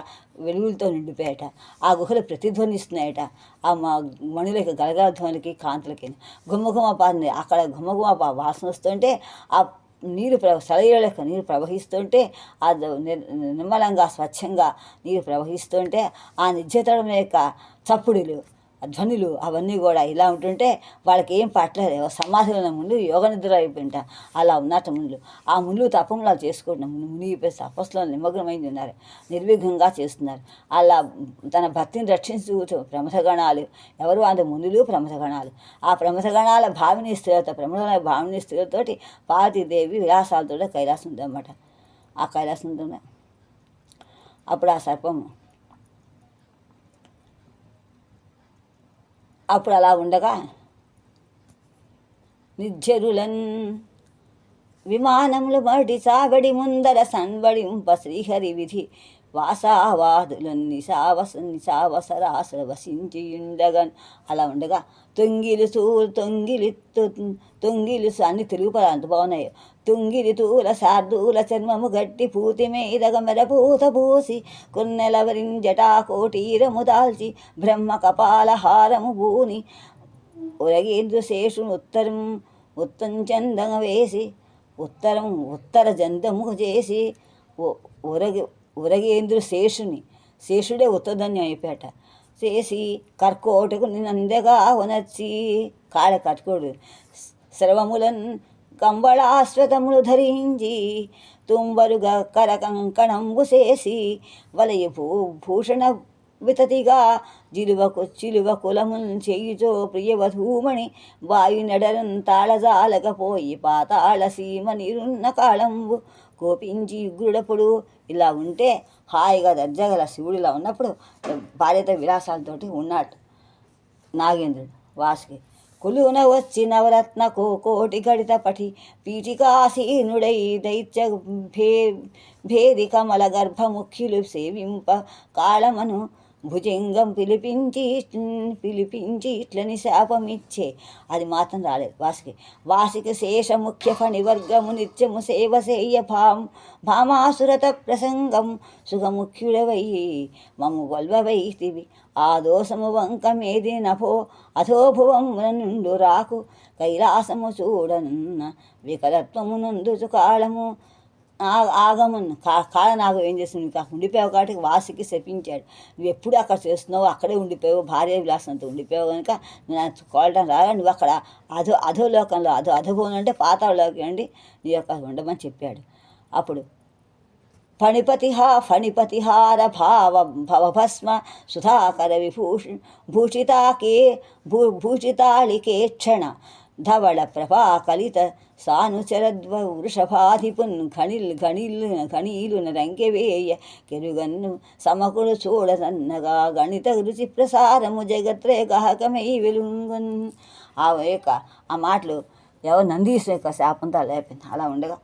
వెలుగులతో నిండిపోయాట. ఆ గుహలు ప్రతిధ్వనిస్తున్నాయట ఆ మణుల యొక్క గలగలధ్వనికి కాంతులకి. గుమ్మగుమ అక్కడ గుమ్మగుమ వాసన వస్తుంటే ఆ నీరు సెలయేళ్ళ యొక్క నీరు ప్రవహిస్తుంటే ఆ నిర్మలంగా స్వచ్ఛంగా నీరు ప్రవహిస్తుంటే ఆ నిర్జతడం యొక్క చప్పుడులు ధ్వనులు అవన్నీ కూడా ఇలా ఉంటుంటే వాళ్ళకి ఏం పట్టలేదు. సమాధిలో ఉన్న ముందు యోగ నిద్ర అయిపోయింట అలా ఉన్నట్టు మునులు. ఆ మునులు తపంలా చేసుకుంటున్న మునిగిపోయి తపస్సులో నిమగ్నమైంది ఉన్నారు, నిర్విఘ్నంగా చేస్తున్నారు. అలా తన భక్తిని రక్షించు ప్రమథగణాలు ఎవరు అంత మునులు, ప్రమథగణాలు. ఆ ప్రమథగణాల భావిని స్త్రీలతో, ప్రమథగణాల భావిని స్త్రీలతోటి పార్వతీదేవి విలాసాలతో కైలాసం ఉందన్నమాట. ఆ కైలాసం ఉందన్న అప్పుడు ఆ సర్పము అప్పుడు అలా ఉండగా నిజ్జరులన్ విమానములు మడి చావడి ముందర సన్వడింప శ్రీహరి విధి వాసావాదులు నిశావసరాసర వసించియుండగన్. అలా ఉండగా తొంగిలుసు అన్ని తెలుగు పదాలు అంత బాగున్నాయి. తుంగిలి తూల శార్దూల చర్మము గట్టి పూతి మీదగ మెరపూత పూసి కొన్నెలవరింజటా కోటీరము దాల్చి బ్రహ్మ కపాల హారము భూని ఉరగేంద్ర శేషును ఉత్తం చందన వేసి ఉత్తర జందము చేసి ఉరగేంద్ర శేషుడే ఉత్తధన్యం అయిపోయాట చేసి కర్కోటకు నందెగా ఉనర్చి కాళ్ళ కట్టుకోడు స్రవములన్ కంబళాశ్వతములు ధరించి తుంబరుగా కరకంకణంబు చేసి వలయ భూషణ వితతిగా చిలువ కులమున్ చేయుచో ప్రియవధూమణి వాయు నెడరన్ తాళజాలకపోయి పాతాళ సీమ నీరున్న కాళంబు కోపించి ఉగ్రుడప్పుడు. ఇలా ఉంటే హాయిగా దర్జగల శివుడు ఇలా ఉన్నప్పుడు భార్యతో విలాసాలతోటి ఉన్నాడు నాగేంద్రుడు. వాసుకి కొలువున వచ్చి నవరత్న కోటి గడిత పఠి పీఠికాసీనుడై దైత్య భేది కమల గర్భముఖ్యులు సేవింప కాళమను భుజంగం పిలిపించి ఇట్లని శాపమిచ్చే. అది మాత్రం రాలేదు వాసికి శేష ముఖ్య ఫణివర్గము నిత్యము సేవ సేయ భామాసురత ప్రసంగం సుఖముఖ్యుడవై మము గొల్వవైతివి ఆ దోషము వంకమేది నభో అధోభువమున నుండు రాకు కైలాసము చూడనున్న వికలత్వము నందుచు కాళము ఆగమను కాళనాగం ఏం చేస్తుంది, నీకు అక్కడ ఉండిపోయావు కాబట్టి వాసికి శపించాడు. నువ్వు ఎప్పుడు అక్కడ చేస్తున్నావు, అక్కడే ఉండిపోయావు, భార్య విలాసంతో ఉండిపోయావు కనుక నేను కోలటం రాగా నువ్వు అక్కడ అధోలోకంలో అధోభవనం అంటే పాతాళలోకి అండి నీ యొక్క ఉండమని చెప్పాడు. అప్పుడు ఫణిపతిహార భవభస్మ సుధాకర భూషితాళికే క్షణ ధవళ ప్రభా కలిత సానుచరద్వ వృషభాధిపున్ ఘనీలున రంకెవేయ కెరుగన్ను సమకుడు చూడసన్నగా గణిత రుచి ప్రసారము జగత్రే గహకమై వెలుంగున్. ఆ మాటలు ఎవరు నందీశ్వర యొక్క శాపంతో లేపింది. అలా ఉండగా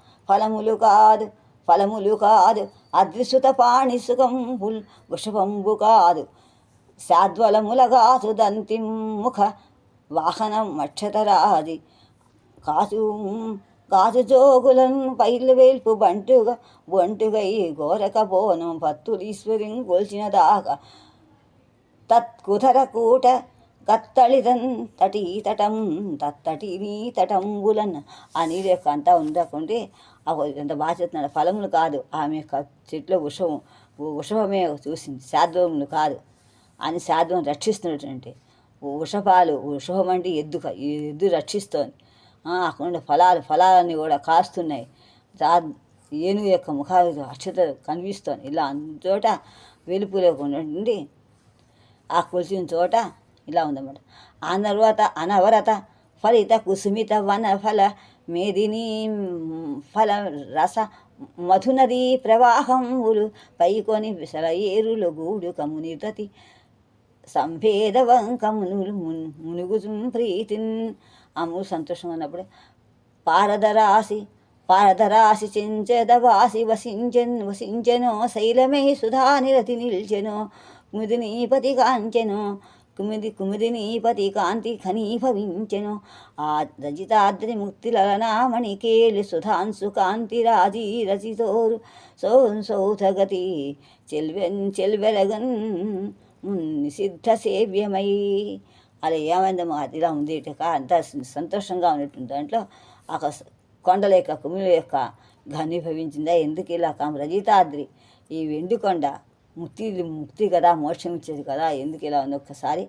ఫలములు కాదు అద్విసుత పాణి సుఖంబుల్ వృషభంబు కాదు శాద్వలములగాసు దంతి ముఖ వాహనం మక్షతరాది కాసు జోగులను పైలు వేల్పు బంటుగై గోరక బోనం పత్తులీశ్వరిని కొల్చిన దాకా తత్కుధర కూట కత్తళిదన్ తట్టటి తటంబులన్ ఆ నీరు యొక్క అంతా ఉండకుంటే ఎంత బాగా చెప్తున్నాడు. ఫలములు కాదు ఆమె యొక్క చెట్లో వృషభమే చూసింది, శాద్వములు కాదు అని శాద్వం రక్షిస్తున్నటువంటి వృషభం అంటే ఎద్దు రక్షిస్తోంది. అక్కడ ఫలాలన్నీ కూడా కాస్తున్నాయి. ఏనుగు యొక్క ముఖాలు అక్షతలు కనిపిస్తోంది. ఇలా చోట వెలుపు లేకుండా ఉండి ఆ కొలిచిన చోట ఇలా ఉందన్నమాట. అనవరత ఫలిత కుసుమిత వన ఫల మేదిని ఫల రస మధునదీ ప్రవాహంబులు పైకొని విసల ఏరులు గూడు కమునితతి సంభేదవంకమునులు మునుగు ప్రీతిన్. అమ్ము సంతోషం అన్నప్పుడు పారదరాసి చెంచెదవాసి వసించెనో శైలమై సుధానిరతి నిల్చెనో కుమిదినీపతి కాంతి ఖనీభవించెను ఆ రజితాద్రి ముక్తిలనామణికేలి సుధాంశు కాంతి రాజీ రచితోరు సౌథగతి చెల్వెలగన్ నిషిద్ధ సేవ్యమై. అలా ఏమైందమ్మా ఇలా ఉంది అంత సంతోషంగా ఉన్నట్టుంది. దాంట్లో ఆ కొండల యొక్క కుమిల యొక్క ఘనీభవించిందా ఎందుకు ఇలా రజితాద్రి ఈ వెండి కొండ ముక్తి కదా, మోక్షం ఇచ్చేది కదా, ఎందుకు ఇలా ఉంది ఒక్కసారి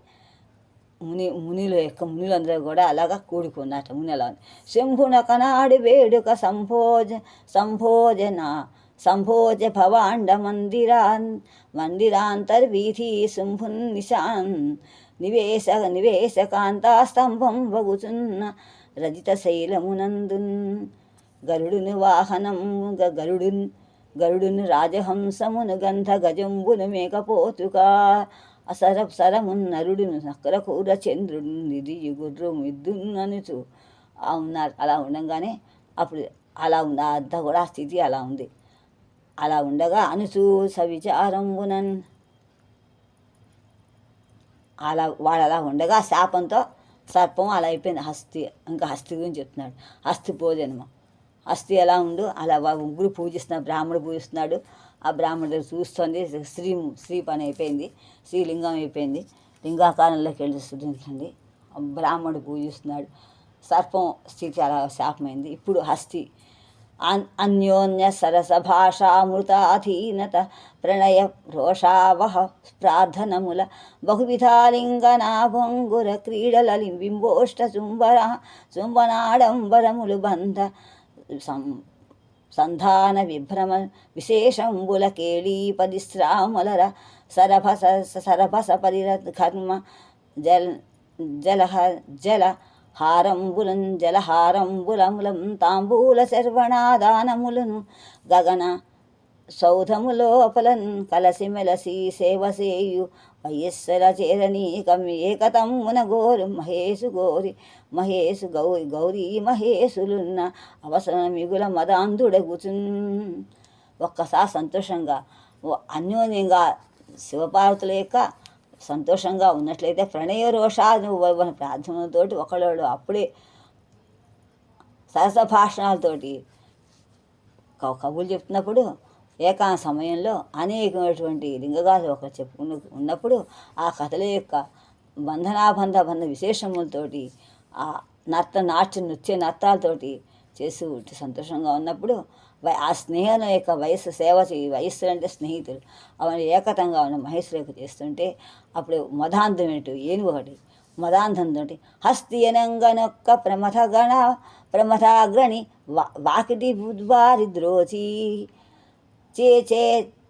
మునులందరూ కూడా అలాగా కూడుకున్నట మునిలా శంభున కనాడి వేడుక సంభోజ భవాండ మందిరాంతర్వీధి శంభున్ నిశాన్ నివేశకాంతాస్తంభం వగుచున్న రజిత శైలమునందున్ గరుడును వాహనం గరుడును రాజహంసమును గంధ గజంబును మేకపోతుకా సరమున్ నరుడును నక్కరకూర చంద్రుడు నిధి గుర్రం ఇద్దుననుచు ఉన్నారు. అలా ఉండగానే అప్పుడు అలా ఉంది అంతా కూడా ఆ స్థితి అలా ఉంది. అలా ఉండగా అనుచూ సవిచారంబునన్ వాడు అలా ఉండగా శాపంతో సర్పం అలా అయిపోయింది. ఇంకా హస్తి గురించి చెప్తున్నాడు. హస్తి భోజనము. హస్తి ఎలా ఉండు అలా ముగ్గురు పూజిస్తున్నాడు. బ్రాహ్మణుడు పూజిస్తున్నాడు. ఆ బ్రాహ్మణుడు చూస్తుంది. స్త్రీ పని అయిపోయింది. శ్రీలింగం అయిపోయింది. లింగాకారంలోకి వెళ్ళి చూడండి. బ్రాహ్మణుడు పూజిస్తున్నాడు. సర్పం స్థితి అలా శాపమైంది. ఇప్పుడు హస్తి అన్యోన్య సరస భాషామృతాధీనత ప్రణయ రోషావహ ప్రార్థనముల బహువిధాలింగనా భొంగుర క్రీడల బింబోష్ట చుంబనాడంబరములు బంధ సంధాన విభ్రమ విశేషంబుల కేళీ పరిశ్రామలర సరభస పరిరకర్మ జల జలహారంబులములం తాంబూల శర్వణాదానములను గగన సౌధములోపలన్ కలసిమెలసి సేవసేయు వయస్సర చేరనీకం ఏకతమ్మున గోరు గౌరీ మహేశులున్న అవసరం మిగుల మదాంధుడగుచున్. ఒక్కసారి సంతోషంగా అన్యోన్యంగా శివపార్వతుల యొక్క సంతోషంగా ఉన్నట్లయితే ప్రణయ రోషాలు ప్రార్థనలతోటి ఒకళ్ళు అప్పుడే సరస భాషణాలతోటి కబుర్లు చెప్తున్నప్పుడు ఏకాంత సమయంలో అనేకమైనటువంటి లింగగాలు ఒకరు చెప్పుకుని ఉన్నప్పుడు ఆ కథల యొక్క బంధ విశేషములతోటి ఆ నృత్య నర్తాలతోటి చేసి సంతోషంగా ఉన్నప్పుడు ఆ స్నేహం యొక్క వయస్సు అంటే స్నేహితులు అవన్నీ ఏకతంగా ఉన్న మహేశ్వరికి చేస్తుంటే అప్పుడు మదాంధం ఏంటో ఏనుగు ఒకటి మదాంధంతో హస్తియనంగనొక్క ప్రమథాగ్రణి వాకిటి బుద్వారి ద్రోచి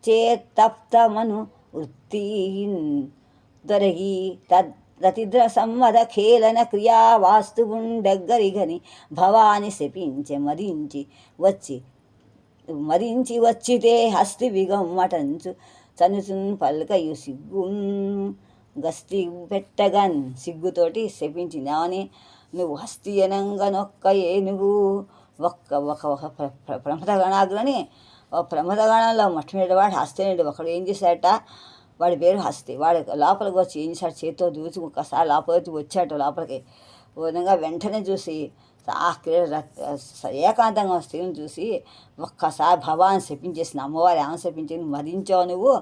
చేతప్తమను వృత్తి దొరగి రతిద్ర సమ్మద ఖేళన క్రియా వాస్తువుండగ్గరిగని భవాని శపించె మరించి వచ్చితే హస్తి విగమ్మటంచు చనుచున్ పల్కయు గస్తి పెట్టగన్ సిగ్గుతోటి శపించింది. అవని నువ్వు హస్తి అనంగనొక్క ఏనుగు ఒక ప్రమథగణాగ్రని ప్రమథగణంలో మొట్టమొదటివాడు హస్తినుడు ఒకడు ఏం చేశాడట. వాడి పేరు హస్తి. వాడు లోపలికి వచ్చి ఏం చేశాడు, చేతితో దూచి ఒక్కసారి లోపలికి వచ్చాడు. లోపలికి విధంగా వెంటనే చూసి ఆ ఏకాంతంగా స్త్రీని చూసి ఒక్కసారి భవాన్ని శపించేసింది. అమ్మవారి ఆమె శపించింది. మరించావు నువ్వు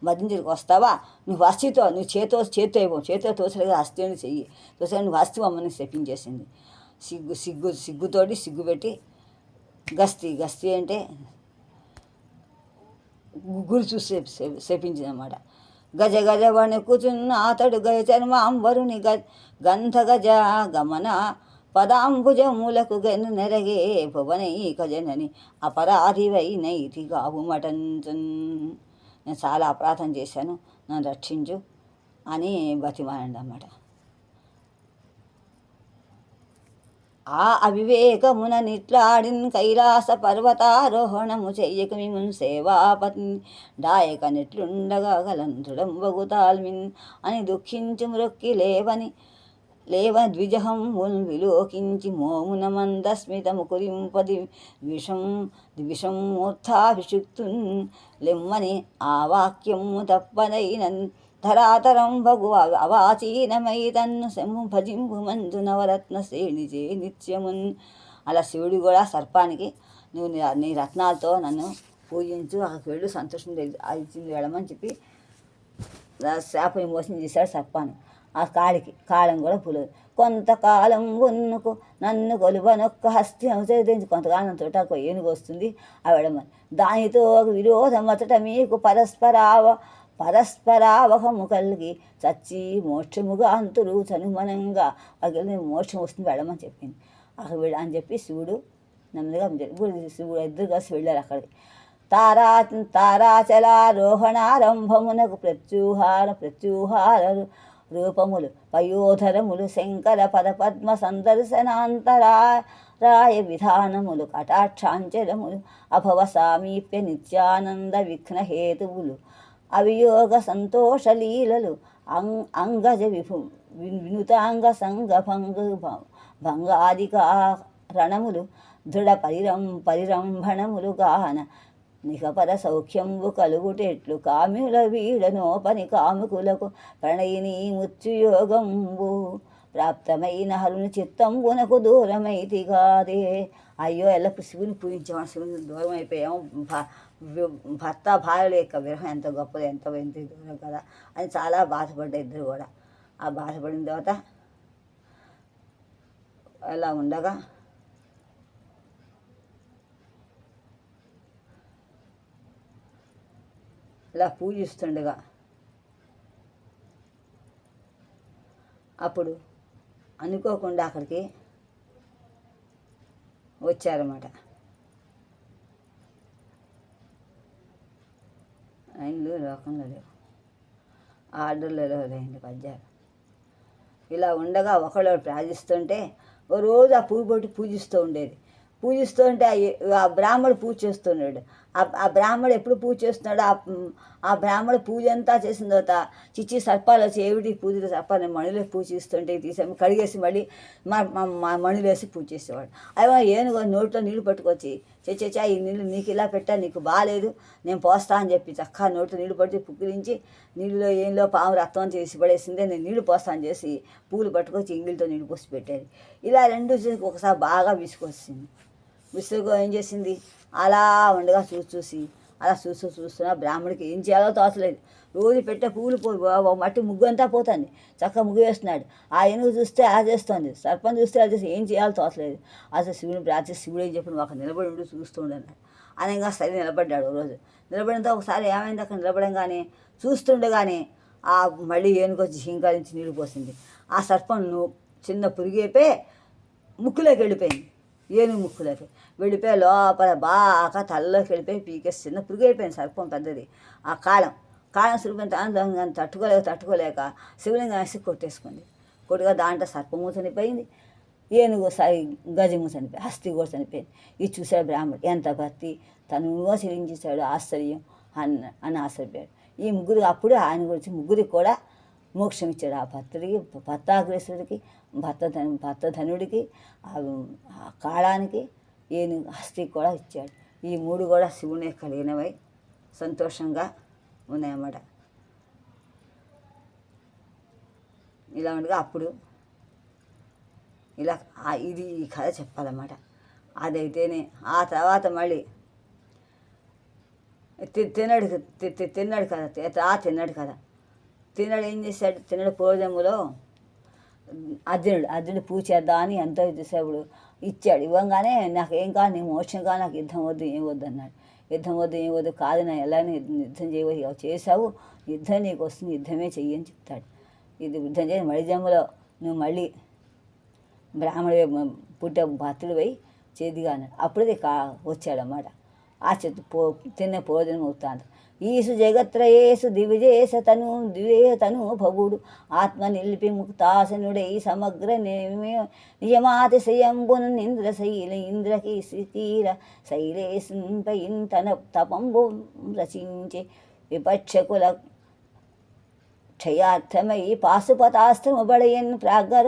మరించుకు వస్తావా, నువ్వు హస్తితో నువ్వు చేతితో తోసలుగా హస్తిని చెయ్యి తోసగా నువ్వు హస్తి అమ్మని శపించేసింది. సిగ్గుతోటి సిగ్గుపెట్టి గస్తి అంటే గురి చూసి శపించింది అన్నమాట. గజ వణుకుచున్న అతడు గజ చర్మాంబరుని గంధ గజ గమన పదాంబుజములకు గను నెరగే భువనైక జనని అపరాధివై నైతి గావుమటంచున్. నేను చాలా అపరాధం చేశాను, నన్ను రక్షించు అని బతిమాలండి అన్నమాట. ఆ అవివేకమున నిట్లాడిన్ కైలాస పర్వతారోహణము చెయ్యక మిమున్ సేవాపతి డాయక నెట్లుండగా గలన్ దృఢంబగుతాల్మిన్ అని దుఃఖించి మ్రొక్కి లేవ ద్విజహం విలోకించి మోమున మందస్మితము కురింపది ద్విషం మూర్ధాభిషుక్తున్ లెమ్మని ఆ వాక్యము తప్పనైనన్ ధరాతరం భగు అవాచీనమై తన్ను శంభు భజింపు మంజు నవరత్న శ్రేణిజే నిత్యమున్. అలా శివుడు కూడా సర్పానికి నువ్వు నీ రత్నాలతో నన్ను పూజించు, అక్కడికి వెళ్ళు, సంతోషం ఇచ్చింది వెళ్ళమని చెప్పి శాపని మోసం చేశాడు సర్పాన్ని. ఆ కాలం కూడా పులదు. కొంతకాలం ఉన్నుకు నన్ను కొలువనొక్క హస్తి అనుసరించి కొంతకాలం తోట ఏనుగు వస్తుంది ఆ వెళ్ళమని. దానితో విరోధం అతట మీకు పరస్పరావహము కలిగి చచ్చి మోక్షముగా అంతురు చనుమనంగా అక్కడ మోక్షం వస్తుంది వెళ్ళమని చెప్పింది. అక్కడ అని చెప్పి శివుడు నెమ్మదిగా శివుడు ఇద్దరు కలిసి వెళ్ళారు అక్కడికి. తారాచలారోహణారంభమునకు ప్రత్యూహార రూపములు పయోధరములు శంకర పదపద్మ సందర్శనాంతరాయ విధానములు కటాక్షాంచలములు అభవ సామీప్య నిత్యానంద విఘ్నహేతువులు అవియోగ సంతోషలీలలు అంగజ వినుతాంగ సంగ భంగాదికారణములు దృఢ పరిరంభణములు గాన నిఖపర సౌఖ్యంబు కలుగుటెట్లు కామ్యుల వీడనోపని కాముకులకు ప్రణయిని మృత్యుయోగంబు ప్రాప్తమైన హరుని చిత్తంబునకు దూరమైతి కాదే. అయ్యో ఎల్లప్పుడు శివుని పూజించాము, శివుని దూరం అయిపోయాము, భర్త భార్యల యొక్క విరహం ఎంత గొప్పది, ఎంత దూరం కదా అని చాలా బాధపడ్డ ఇద్దరు కూడా. ఆ బాధపడిన తర్వాత అలా ఉండగా ఇలా పూజిస్తుండగా అప్పుడు అనుకోకుండా అక్కడికి వచ్చారన్నమాట. లైన్లు లోకంలో లేవు, ఆర్డర్లలో లేని పద్యాలు. ఇలా ఉండగా ఒకళ్ళు ప్రార్థిస్తుంటే ఓ రోజు ఆ పువ్వు పెట్టి పూజిస్తూ ఉండేది. పూజిస్తూ ఉంటే ఆ బ్రాహ్మడు పూజ చేస్తున్నాడు. ఆ బ్రాహ్మడు ఎప్పుడు పూజ చేస్తున్నాడు, ఆ బ్రాహ్మడు పూజ అంతా చేసిన తర్వాత చిచ్చి సర్పాలు వచ్చి ఏమిటి పూజలు సర్పాలని మణిలో పూజ చేస్తుంటే తీసాము కడిగేసి మళ్ళీ మణిలో వేసి పూజ చేసేవాడు. అయ్యో ఏనుగో నోట్లో నీళ్ళు పట్టుకొచ్చి చచ్చా ఈ నీళ్ళు నీకు ఇలా పెట్టా, నీకు బాగాలేదు, నేను పోస్తా అని చెప్పి చక్కగా నోట్లో నీళ్ళు పట్టి పుక్కిరించి నీళ్ళలో ఏంలో పాము రక్తం చేసి పడేసిందే, నేను నీళ్ళు పోస్తా అని చేసి పూలు పట్టుకొచ్చి ఇంగిలితో నీళ్ళు పోసి పెట్టేది. ఇలా రెండు ఒకసారి బాగా విసుకొచ్చింది. విసుగు ఏం చేసింది, అలా ఉండగా చూసి అలా చూస్తున్నా బ్రాహ్మడికి ఏం చేయాలో తోచలేదు. రోజు పెట్టే పూలు మట్టి ముగ్గు అంతా పోతుంది, చక్కగా ముగ్గు వేస్తున్నాడు. ఆ ఏనుగు చూస్తే అలా చేస్తుంది, సర్పం చూస్తే అలా చేస్తే ఏం చేయాలో తోచలేదు. అసలు శివుని ప్రార్థిస్తే శివుడు ఏం చెప్పిన ఒక నిలబడి ఉండి చూస్తుండన్నాడు. అనగా సరే నిలబడ్డాడు. రోజు నిలబడినంత ఒకసారి ఏమైంది, అక్కడ నిలబడంగానే చూస్తుండగానే ఆ మళ్ళీ ఏనుగు వచ్చి హింకారించి నీళ్ళు పోసింది. ఆ సర్పం చిన్న పురిగైపోయి ముక్కులోకి వెళ్ళిపోయింది. ఏనుగు ముక్కులోకి వెళ్ళిపోయి లోపల బాగా తలలోకి వెళ్ళిపోయి పీకేసి చిన్న పురుగు అయిపోయింది సర్పం పెద్దది. ఆ కాలం సురిపోయిన తాను తట్టుకోలేక శివలింగం వేసి కొట్టేసుకుంది. కొట్టుగా దాంట్లో సర్పము చనిపోయింది, ఏనుగు గజము చనిపోయి, హస్తి కూడా చనిపోయింది. ఇది చూశాడు బ్రాహ్మడు, ఎంత భక్తి, తనుగా చెల్లించేశాడు, ఆశ్చర్యం అని ఆశ్చర్యపోయాడు. ఈ ముగ్గురు అప్పుడు ఆయన గురించి ముగ్గురికి కూడా మోక్షం ఇచ్చాడు. ఆ భర్తడికి, భర్తాగ్రేసుడికి, భర్త ధనుడికి, కాళానికి, ఏనుగు హస్తికి కూడా ఇచ్చాడు. ఈ మూడు కూడా శివుని యొక్క లీనమై సంతోషంగా ఉన్నాయన్నమాట. ఇలా ఉండగా అప్పుడు ఇలా ఇది ఈ కథ చెప్పాలన్నమాట. అదైతేనే ఆ తర్వాత మళ్ళీ తిన్నాడు కదా తిన్నాడు ఏం చేశాడు, తిన్నాడు పూర్వజన్మలో అర్జునుడు పూజ చేద్దామని ఎంతో చూసేప్పుడు ఇచ్చాడు. ఇవ్వగానే నాకు ఏం కాదు, నీ మోక్షం కాదు, నాకు యుద్ధం వద్దు ఏం వద్దు అన్నాడు. యుద్ధం వద్దు కాదు, నా ఎలానే యుద్ధం చేయవు, చేసావు, యుద్ధం నీకు వస్తుంది, యుద్ధమే చెయ్యి అని చెప్తాడు. ఇది యుద్ధం చేసి మళ్ళీ జన్మలో నువ్వు మళ్ళీ బ్రాహ్మణుడు భర్తలు పోయి చేదిగా అన్నాడు. అప్పుడే వచ్చాడన్నమాట. ఆ తిన్న పూర్వజన్మ అవుతాడు. ఈసు జగత్రయేసు దివిజేస తను భవుడు ఆత్మ నిలిపి ముక్తాసనుడై సమగ్ర నియమాతిశయంబును ఇంద్రకీర శైలేశంపై తన తపంబు రచించి విపక్షకుల క్షయార్థమై పాశుపతాస్త్రముబడయన్ ప్రాగ్వర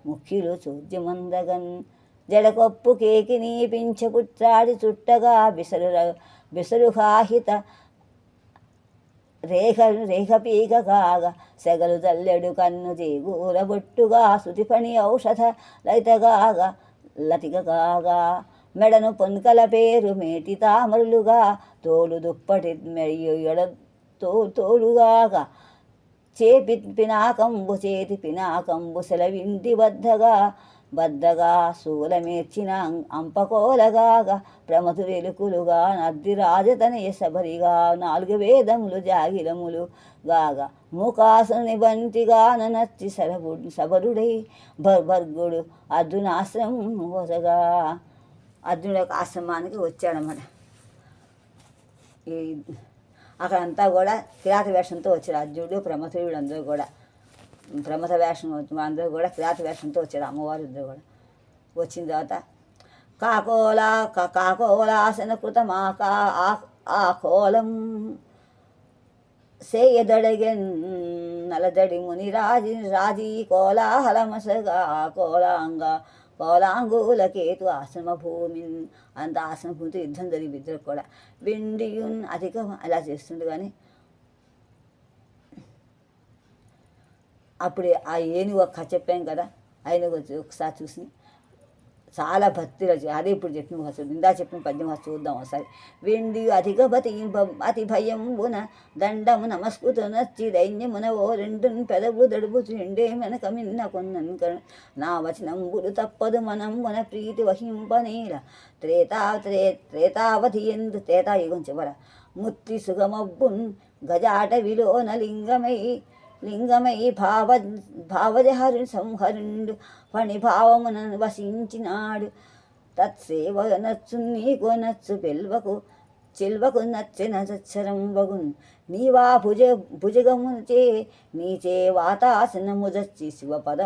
ముఖ్యులు చోద్యమందగన్ జడకొప్పు కేకి నీపించపుత్రాడి చుట్టగా బిసరుహాహిత రేఖపీక కాగా సెగలు జల్లెడు కన్ను చేగూరబొట్టుగా శృతిపణి ఔషధ లతికగాగా మెడను పొన్కల పేరు మేటి తామరులుగా తోలు దుప్పటి ఎడ తోలుగాగా పినాకంబు చేతి పినాకంబు సెలవింటి వద్దగా బద్దగా శూలమేర్చిన అంపకోలగాగా ప్రమతు వెలుకులుగా నద్ది రాజతనయ శబరిగా 4 వేదములు జాగిరములు గాగా మూకాసుని బంతిగా నచ్చి శబరుడై భర్గుడు అర్జునాశ్రమం వసగా. అర్జునుడి యొక్క ఆశ్రమానికి వచ్చాడన్నమాట. ఈ అక్కడంతా కూడా కిరాత వేషంతో వచ్చాడు. అర్జునుడు ప్రమథుడు అందరూ కూడా ప్రమథ వేషం అందరూ కూడా కిరాత వేషంతో వచ్చాడు. అమ్మవారు ఇద్దరు కూడా వచ్చిన తర్వాత కాకోలాసన కృతమాకా ఆకోలం సేయదడగెన్ నలదడి ముని రాజీ కోలాహలమసగా కోలాంగా కోలాంగులకేతు ఆశ్రమ భూమి అంత ఆశ్రమ భూమితో యుద్ధం జరిగి ఇద్దరు కూడా విండియున్ అధికం అలా చేస్తుండే. కానీ అప్పుడు ఆ ఏనుగు ఒక్క చెప్పాం కదా, ఆయన ఒకసారి చూసి చాలా భక్తిలో అదే ఇప్పుడు చెప్పిన వస్తుంది, ఇందా చెప్పిన పద్యం చూద్దాం ఒకసారి. వెండి అధిక అతి భయంబున దండము నమస్కృత నచ్చి దైన్యమున ఓ 2 పెదవులు దడుపుచు ఎండే మనక మిన్న కొన్నన్ నా వచనంబులు తప్పదు మనం మన ప్రీతి వహింపనేల త్రేతావధి ఎందు త్రేతాయుగం చివర ముత్తి సుగమబ్బున్ గజాట విలోన లింగమై భావజహరు సంహరుండు ఫణిభావమున వసించినాడు. తత్సేవ నచ్చు నీకు నచ్చు చెల్వకు నచ్చిన సచ్చరంబగున్ నీవా భుజగముచే నీచే వాతాసనముజచ్చి శివపద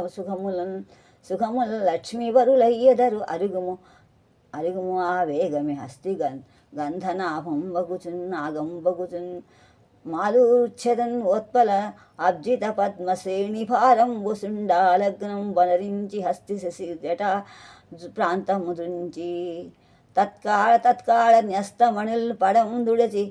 సుఖముల లక్ష్మీవరులయ్యదరు అరుగుము ఆ వేగమి హస్తి గంధనాభం బగుచున్ నాగం బగుచున్ మాలూర్ఛదన్ ఓత్పల అబ్జిత పద్మశ్రేణి భారం వసుండాలగ్నం వనరించి హస్తి శశి జటా ప్రాంతము దృంచి తత్కాళ న్యస్తమణుల్ పడం దుడచి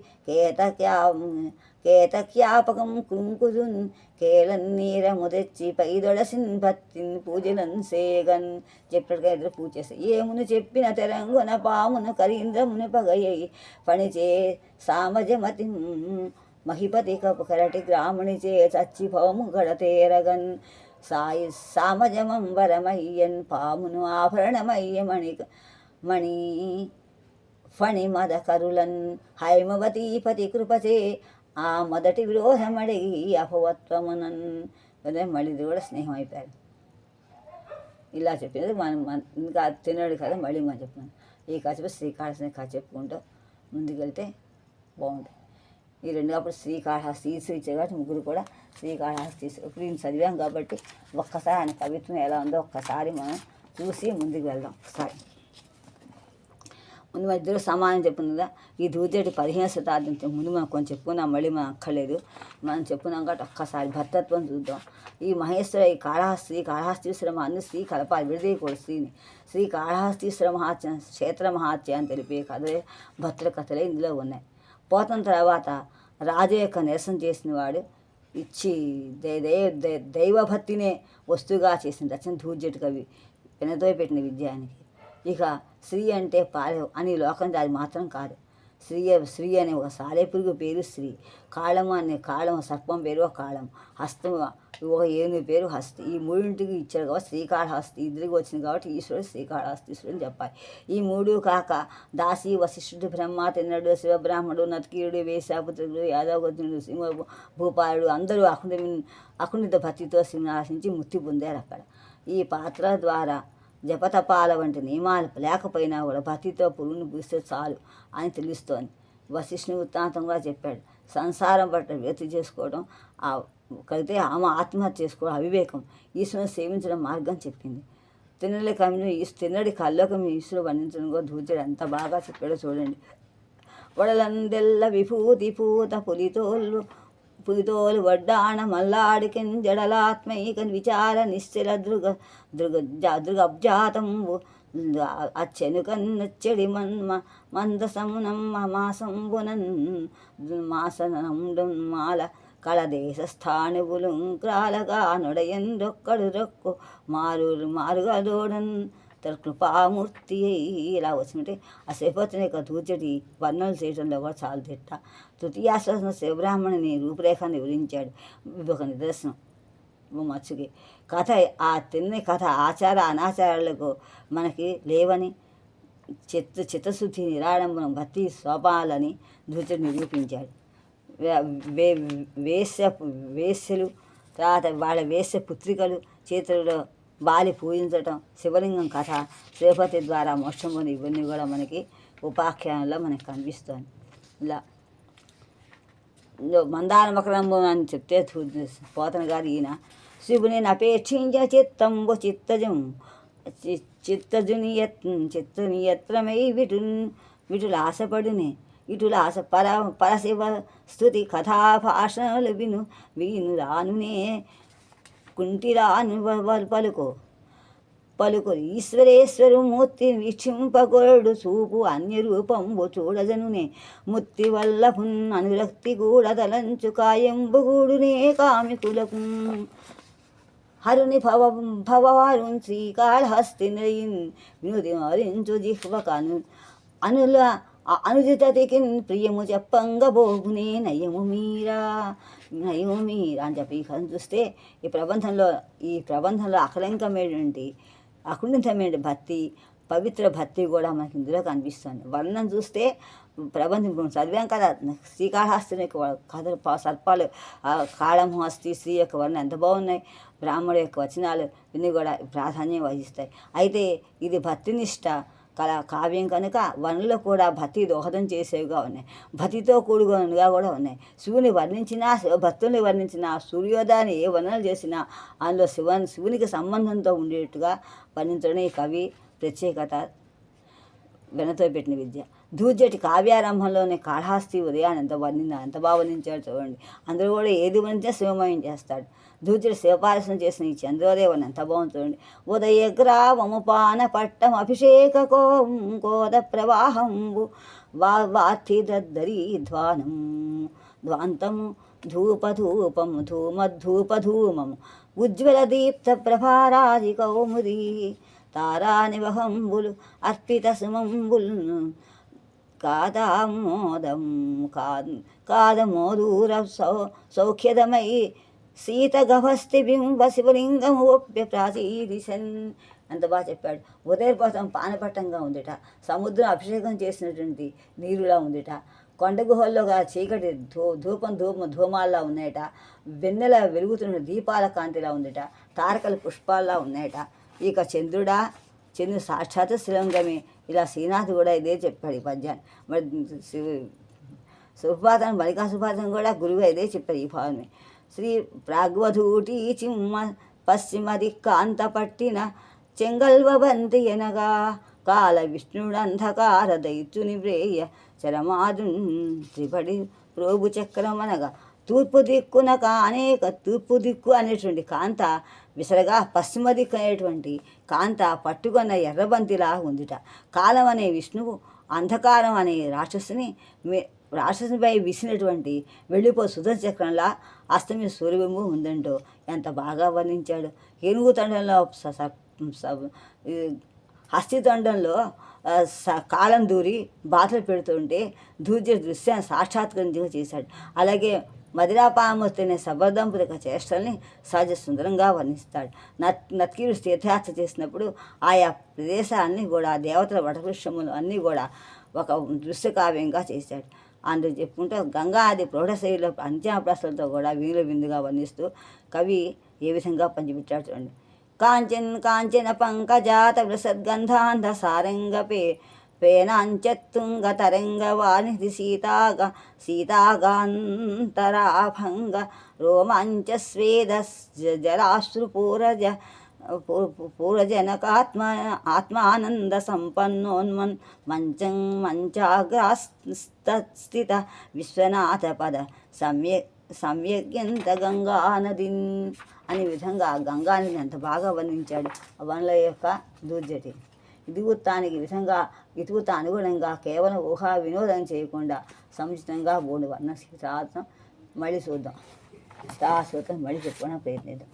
కేతక్యాపకం కుంకుదున్ కేలన్నీరము తెచ్చి పైదొడసిన్ భక్తిన్ పూజలన్ సేగన్ చెప్పినట్టుగా ఎదురు పూజ చేస్తాయి. ఏమును చెప్పిన తెరంగున పామును కరీంద్రమును పగయ్యి పణిచే సామజమతి మహిపతి కరటి గ్రామణిచే చచ్చి భవము గడతేరగన్ సామజమంబరమయ్యన్ పామును ఆభరణమయ్య మణి ఫణి మదకరులన్ హైమవతీపతి కృపచే ఆ మొదటి విరోధమడిగి అపవత్వమునన్ మళ్ళీ కూడా స్నేహం అయిపోయారు. ఇలా చెప్పినది మనం ఇంకా తినడు కదా, మళ్ళీ మనం చెప్తున్నాను. ఈ కథ శ్రీకాళహస్తి కథ చెప్పుకుంటూ ముందుకెళ్తే బాగుంటుంది. ఈ 2 అప్పుడు శ్రీకాళహస్తి ఇచ్చే కాబట్టి ముగ్గురు కూడా శ్రీకాళహస్తి ఇప్పుడు ఈయన చదివాం కాబట్టి ఒక్కసారి ఆయన కవిత్వం ఎలా ఉందో ఒక్కసారి మనం చూసి ముందుకు వెళ్దాం. ఒకసారి ముందు ఇద్దరు సమానం చెప్పుకుందా. ఈ దూదేటి 15వ శతాబ్దం ముందు మనం కొంచెం చెప్పుకున్నాం, మళ్ళీ మనం అక్కర్లేదు, మనం చెప్పుకున్నాం కాబట్టి ఒక్కసారి భర్తత్వం చూద్దాం. ఈ మహేశ్వర ఈ కాళహస్తీశ్వర అన్ని శ్రీ కలపాలి, విడదీయకూడదు శ్రీని. శ్రీకాళహస్తీశ్వర మహాత్యం క్షేత్ర మహాత్యాన్ని తెలిపే కథలే భక్తుల కథలే ఇందులో ఉన్నాయి. పోతం తర్వాత రాజు యొక్క నిరసన చేసిన వాడు ఇచ్చి దైవభక్తినే వస్తువుగా చేసిన రచన దూర్జటి కవి పెనతో పెట్టిన విద్యానికి. ఇక శ్రీ అంటే పాలెం అని లోకం అది మాత్రం కాదు. శ్రీ అనే ఒక సాలెపురుగు పేరు శ్రీ, కాళము అనే కాళం సర్పం పేరు ఒక కాళం, హస్తం ఒక ఏనుగు పేరు హస్తి. ఈ మూడింటికి ఇచ్చాడు కాబట్టి శ్రీకాళహస్తి ఇద్దరికి వచ్చింది కాబట్టి ఈశ్వరుడు శ్రీకాళహస్తీశ్వరుడు అని చెప్పాలి. ఈ 3 కాక దాసి వశిష్ఠుడు బ్రహ్మ తిన్నడు శివబ్రాహ్మణుడు నత్కీయుడు వేశాపుత్రుడు యాదవగోత్రుడు సింహ భూపాలుడు అందరూ అకుంఠిత భక్తితో సింహాసించి ముక్తి పొందారు అక్కడ. ఈ పాత్ర ద్వారా జపతపాల వంటి నియమాలు లేకపోయినా కూడా భక్తితో పురుగును పూస్తే చాలు అని తెలుస్తోంది. వశిష్ఠుని వృత్తాంతంగా చెప్పాడు. సంసారం పట్ల వ్యక్తి చేసుకోవడం కలిగితే ఆమె ఆత్మహత్య చేసుకోవడం అవివేకం, ఈశ్వరుని సేవించడం మార్గం చెప్పింది. తిన్నడి కల్లోకం ఈశ్వరుడు వర్ణించడం కూడా దూర్జడు ఎంత బాగా చెప్పాడో చూడండి. వడలందెల్ల విభూతి పూత పులితోలు వడ్డాణ మల్లాడికెన్ జడలాత్మైకన్ విచార నిశ్చల దృగబ్జాతంబు అచ్చెనుకన్ నచ్చడి మందసమునం మాసంబునన్ మాసనండం మాల కళదేశస్థానువులు క్రాలగా నొడయన్ రొక్కు మారుగా దోడన్ కృపామూర్తి ఇలా వచ్చినట్టే ఆ శివపత్ని యొక్క దూర్జటి వర్ణనలు చేయడంలో కూడా చాలా తిట్ట. తృతీయాశ్వాసం శివబ్రాహ్మణుని రూపురేఖను వివరించాడు. ఇది ఒక నిదర్శనం. మచ్చుకి కథ ఆ తిన్న కథ ఆచార అనాచారాలకు మనకి లేవని చిత్తశుద్ధి నిరాడంబరం భక్తి స్వభావాలని ధృతుడు నిరూపించాడు. వేశ్యలు తర్వాత వాళ్ళ వేశ్య పుత్రికలు చేతులలో బాలి పూజించటం, శివలింగం కథ, శ్రీపతి ద్వారా మోక్షం పొంది ఇవన్నీ కూడా మనకి ఉపాఖ్యానంలో మనకి కనిపిస్తుంది. ఇలా మందార మకరంబు అని చెప్తే పోతన గారు ఈయన శివుని అపేక్షించ చిత్తంబు చిత్తజుని యత్రమై విటుల ఆశపడునే ఇటుల ఆశ పరశివ స్తుతి కథాభాషణలు వీను రానునే కుంటిరాను పలుకు ఈశ్వరేశ్వరు మూర్తి వీక్షింపగొరడు చూపు అన్యరూపంబు చూడజనునే ముత్తి వల్లపున్ అనురక్తి కూడా తలంచు కాయంబుగూడునే కామికులకు హరుని భవవారున్ శ్రీకాళహస్తి వినుది మరించు జిహ్వకను అనుదితతికి ప్రియము చెప్పంగబోగునే నయము మీరా అని చెప్పి చూస్తే ఈ ప్రబంధంలో అకుంఠితమైన భక్తి, పవిత్ర భక్తి కూడా మనకి ఇందులో కనిపిస్తుంది. వర్ణం చూస్తే ప్రబంధం చదివాం కదా, శ్రీకాళహస్తి కథలు సర్పాలు కాళహస్తి స్త్రీ యొక్క వర్ణం ఎంత బాగున్నాయి. బ్రాహ్మణుడు యొక్క వచనాలు ఇన్ని కూడా ప్రాధాన్యం వహిస్తాయి. అయితే ఇది భక్తినిష్ట కావ్యం కనుక వనలో కూడా భక్తి దోహదం చేసేవిగా ఉన్నాయి, భక్తితో కూడుకున్నగా కూడా ఉన్నాయి. శివుని వర్ణించినా, భక్తుల్ని వర్ణించినా, సూర్యోదయాన్ని ఏ వర్ణనలు చేసినా అందులో శివునికి సంబంధంతో ఉండేట్టుగా వర్ణించడం ఈ కవి ప్రత్యేకత, వెనతో పెట్టిన విద్య. దూర్జటి కావ్యారంభంలోనే కాళహస్తి ఉదయాన్ని ఎంత బాగా వర్ణించాడు చూడండి. అందులో కూడా ఏది వర్ణించినా శివమయం చేస్తాడు. దూర్జటి శివపాలసన చేసిన ఈ చంద్రోదయం ఎంత బాగుంది చూడండి. ఉదయగ్రావముపాన పట్టం అభిషేక కోద ప్రవాహంబు వార్థి దద్దరీ ధ్వాంతము ధూపధూపము ధూమధూపధూమము ఉజ్వల దీప్త ప్రభారాజి కౌముదీ తారానివహంబులు అర్పిత సుమంబుల్ కాదమోదూర సౌఖ్యదమై సీతగభస్తి బింబ శివలింగమోప్య ప్రాచీదిశన్. అంత బాగా చెప్పాడు. ఉదయపోతం పానపట్టంగా ఉందిట, సముద్రం అభిషేకం చేసినటువంటి నీరులా ఉందిట, కొండ గుహల్లోగా చీకటి ధూమాల్లా ఉన్నాయట, వెన్నెల వెలుగుతున్న దీపాల కాంతిలా ఉందిట, తారకల పుష్పాల్లా ఉన్నాయట. ఇక చంద్రుడు సాక్షాత్ శివలింగమే. ఇలా శ్రీనాథ్ కూడా ఇదే చెప్పాడు ఈ పద్యాన్ని. మరి సుభాతం బలికా సుభాతం కూడా గురువు ఇదే చెప్పారు ఈ భావమే. శ్రీ ప్రాగ్వధూటి చిమ్మ పశ్చిమ దిక్కాంత పట్టిన చెంగల్వబంతి ఎనగా కాల విష్ణుడంధకార దైత్యుని వ్రేయ చరమాదు త్రిపడి ప్రోగు చక్రం అనగా తూర్పు దిక్కున తూర్పు దిక్కు అనేటువంటి కాంత విసరగా పశ్చిమ దిక్కు అనేటువంటి కాంత పట్టుకున్న ఎర్రబంతిలా ఉందిట. కాలం అనే విష్ణువు అంధకారం అనే రాక్షసునిపై విసినటువంటి వెళ్ళిపో సుధచక్రంలా అస్తమి సూర్యబింబు ఉందంటో ఎంత బాగా వర్ణించాడు. ఏనుగు తండంలో హస్తితండంలో కాలం దూరి బాధలు పెడుతుంటే దూర్జ దృశ్యాన్ని సాక్షాత్కరించగా చేశాడు. అలాగే మదిరాపామూర్తినే సబర్దంపురిక చేష్టల్ని సహజ సుందరంగా వర్ణిస్తాడు. నత్కీరుడు తీర్థయాత్ర చేసినప్పుడు ఆయా ప్రదేశాలన్నీ కూడా దేవతల వటవృక్షములు అన్నీ కూడా ఒక దృశ్య కావ్యంగా చేశాడు. అందుకు చెప్పుకుంటూ గంగా ఆది ప్రౌఢశైలిలో అంత్యాప్రాసాలతో కూడా వీలు విందుగా వర్ణిస్తూ కవి ఏ విధంగా పంచిపెట్టాడు చూడండి. కాంచన పంకజాత వృషద్గంధాంధ సారంగపే పేనాంచత్తుంగ తరంగ వాణిధి సీతాగాంతరాభంగ రోమాంచ స్వేద జరాశ్రుపూరజ ఆత్మానంద సంపన్నోన్మన్ మంచాగ్రస్థిత విశ్వనాథ పద సమ్యగ్యంత గంగానదిన్ అనే విధంగా గంగానదిని ఎంత బాగా వర్ణించాడు వనల యొక్క దూర్జటి. ఇతివృత్తానికి విధంగా ఇతివృత్త అనుగుణంగా కేవలం ఊహా వినోదం చేయకుండా సముచితంగా బోర్డు వర్ణ శాస్త్రం మళ్ళీ చూద్దాం. మళ్ళీ చెప్పుకోవడానికి ప్రయత్నిద్దాం.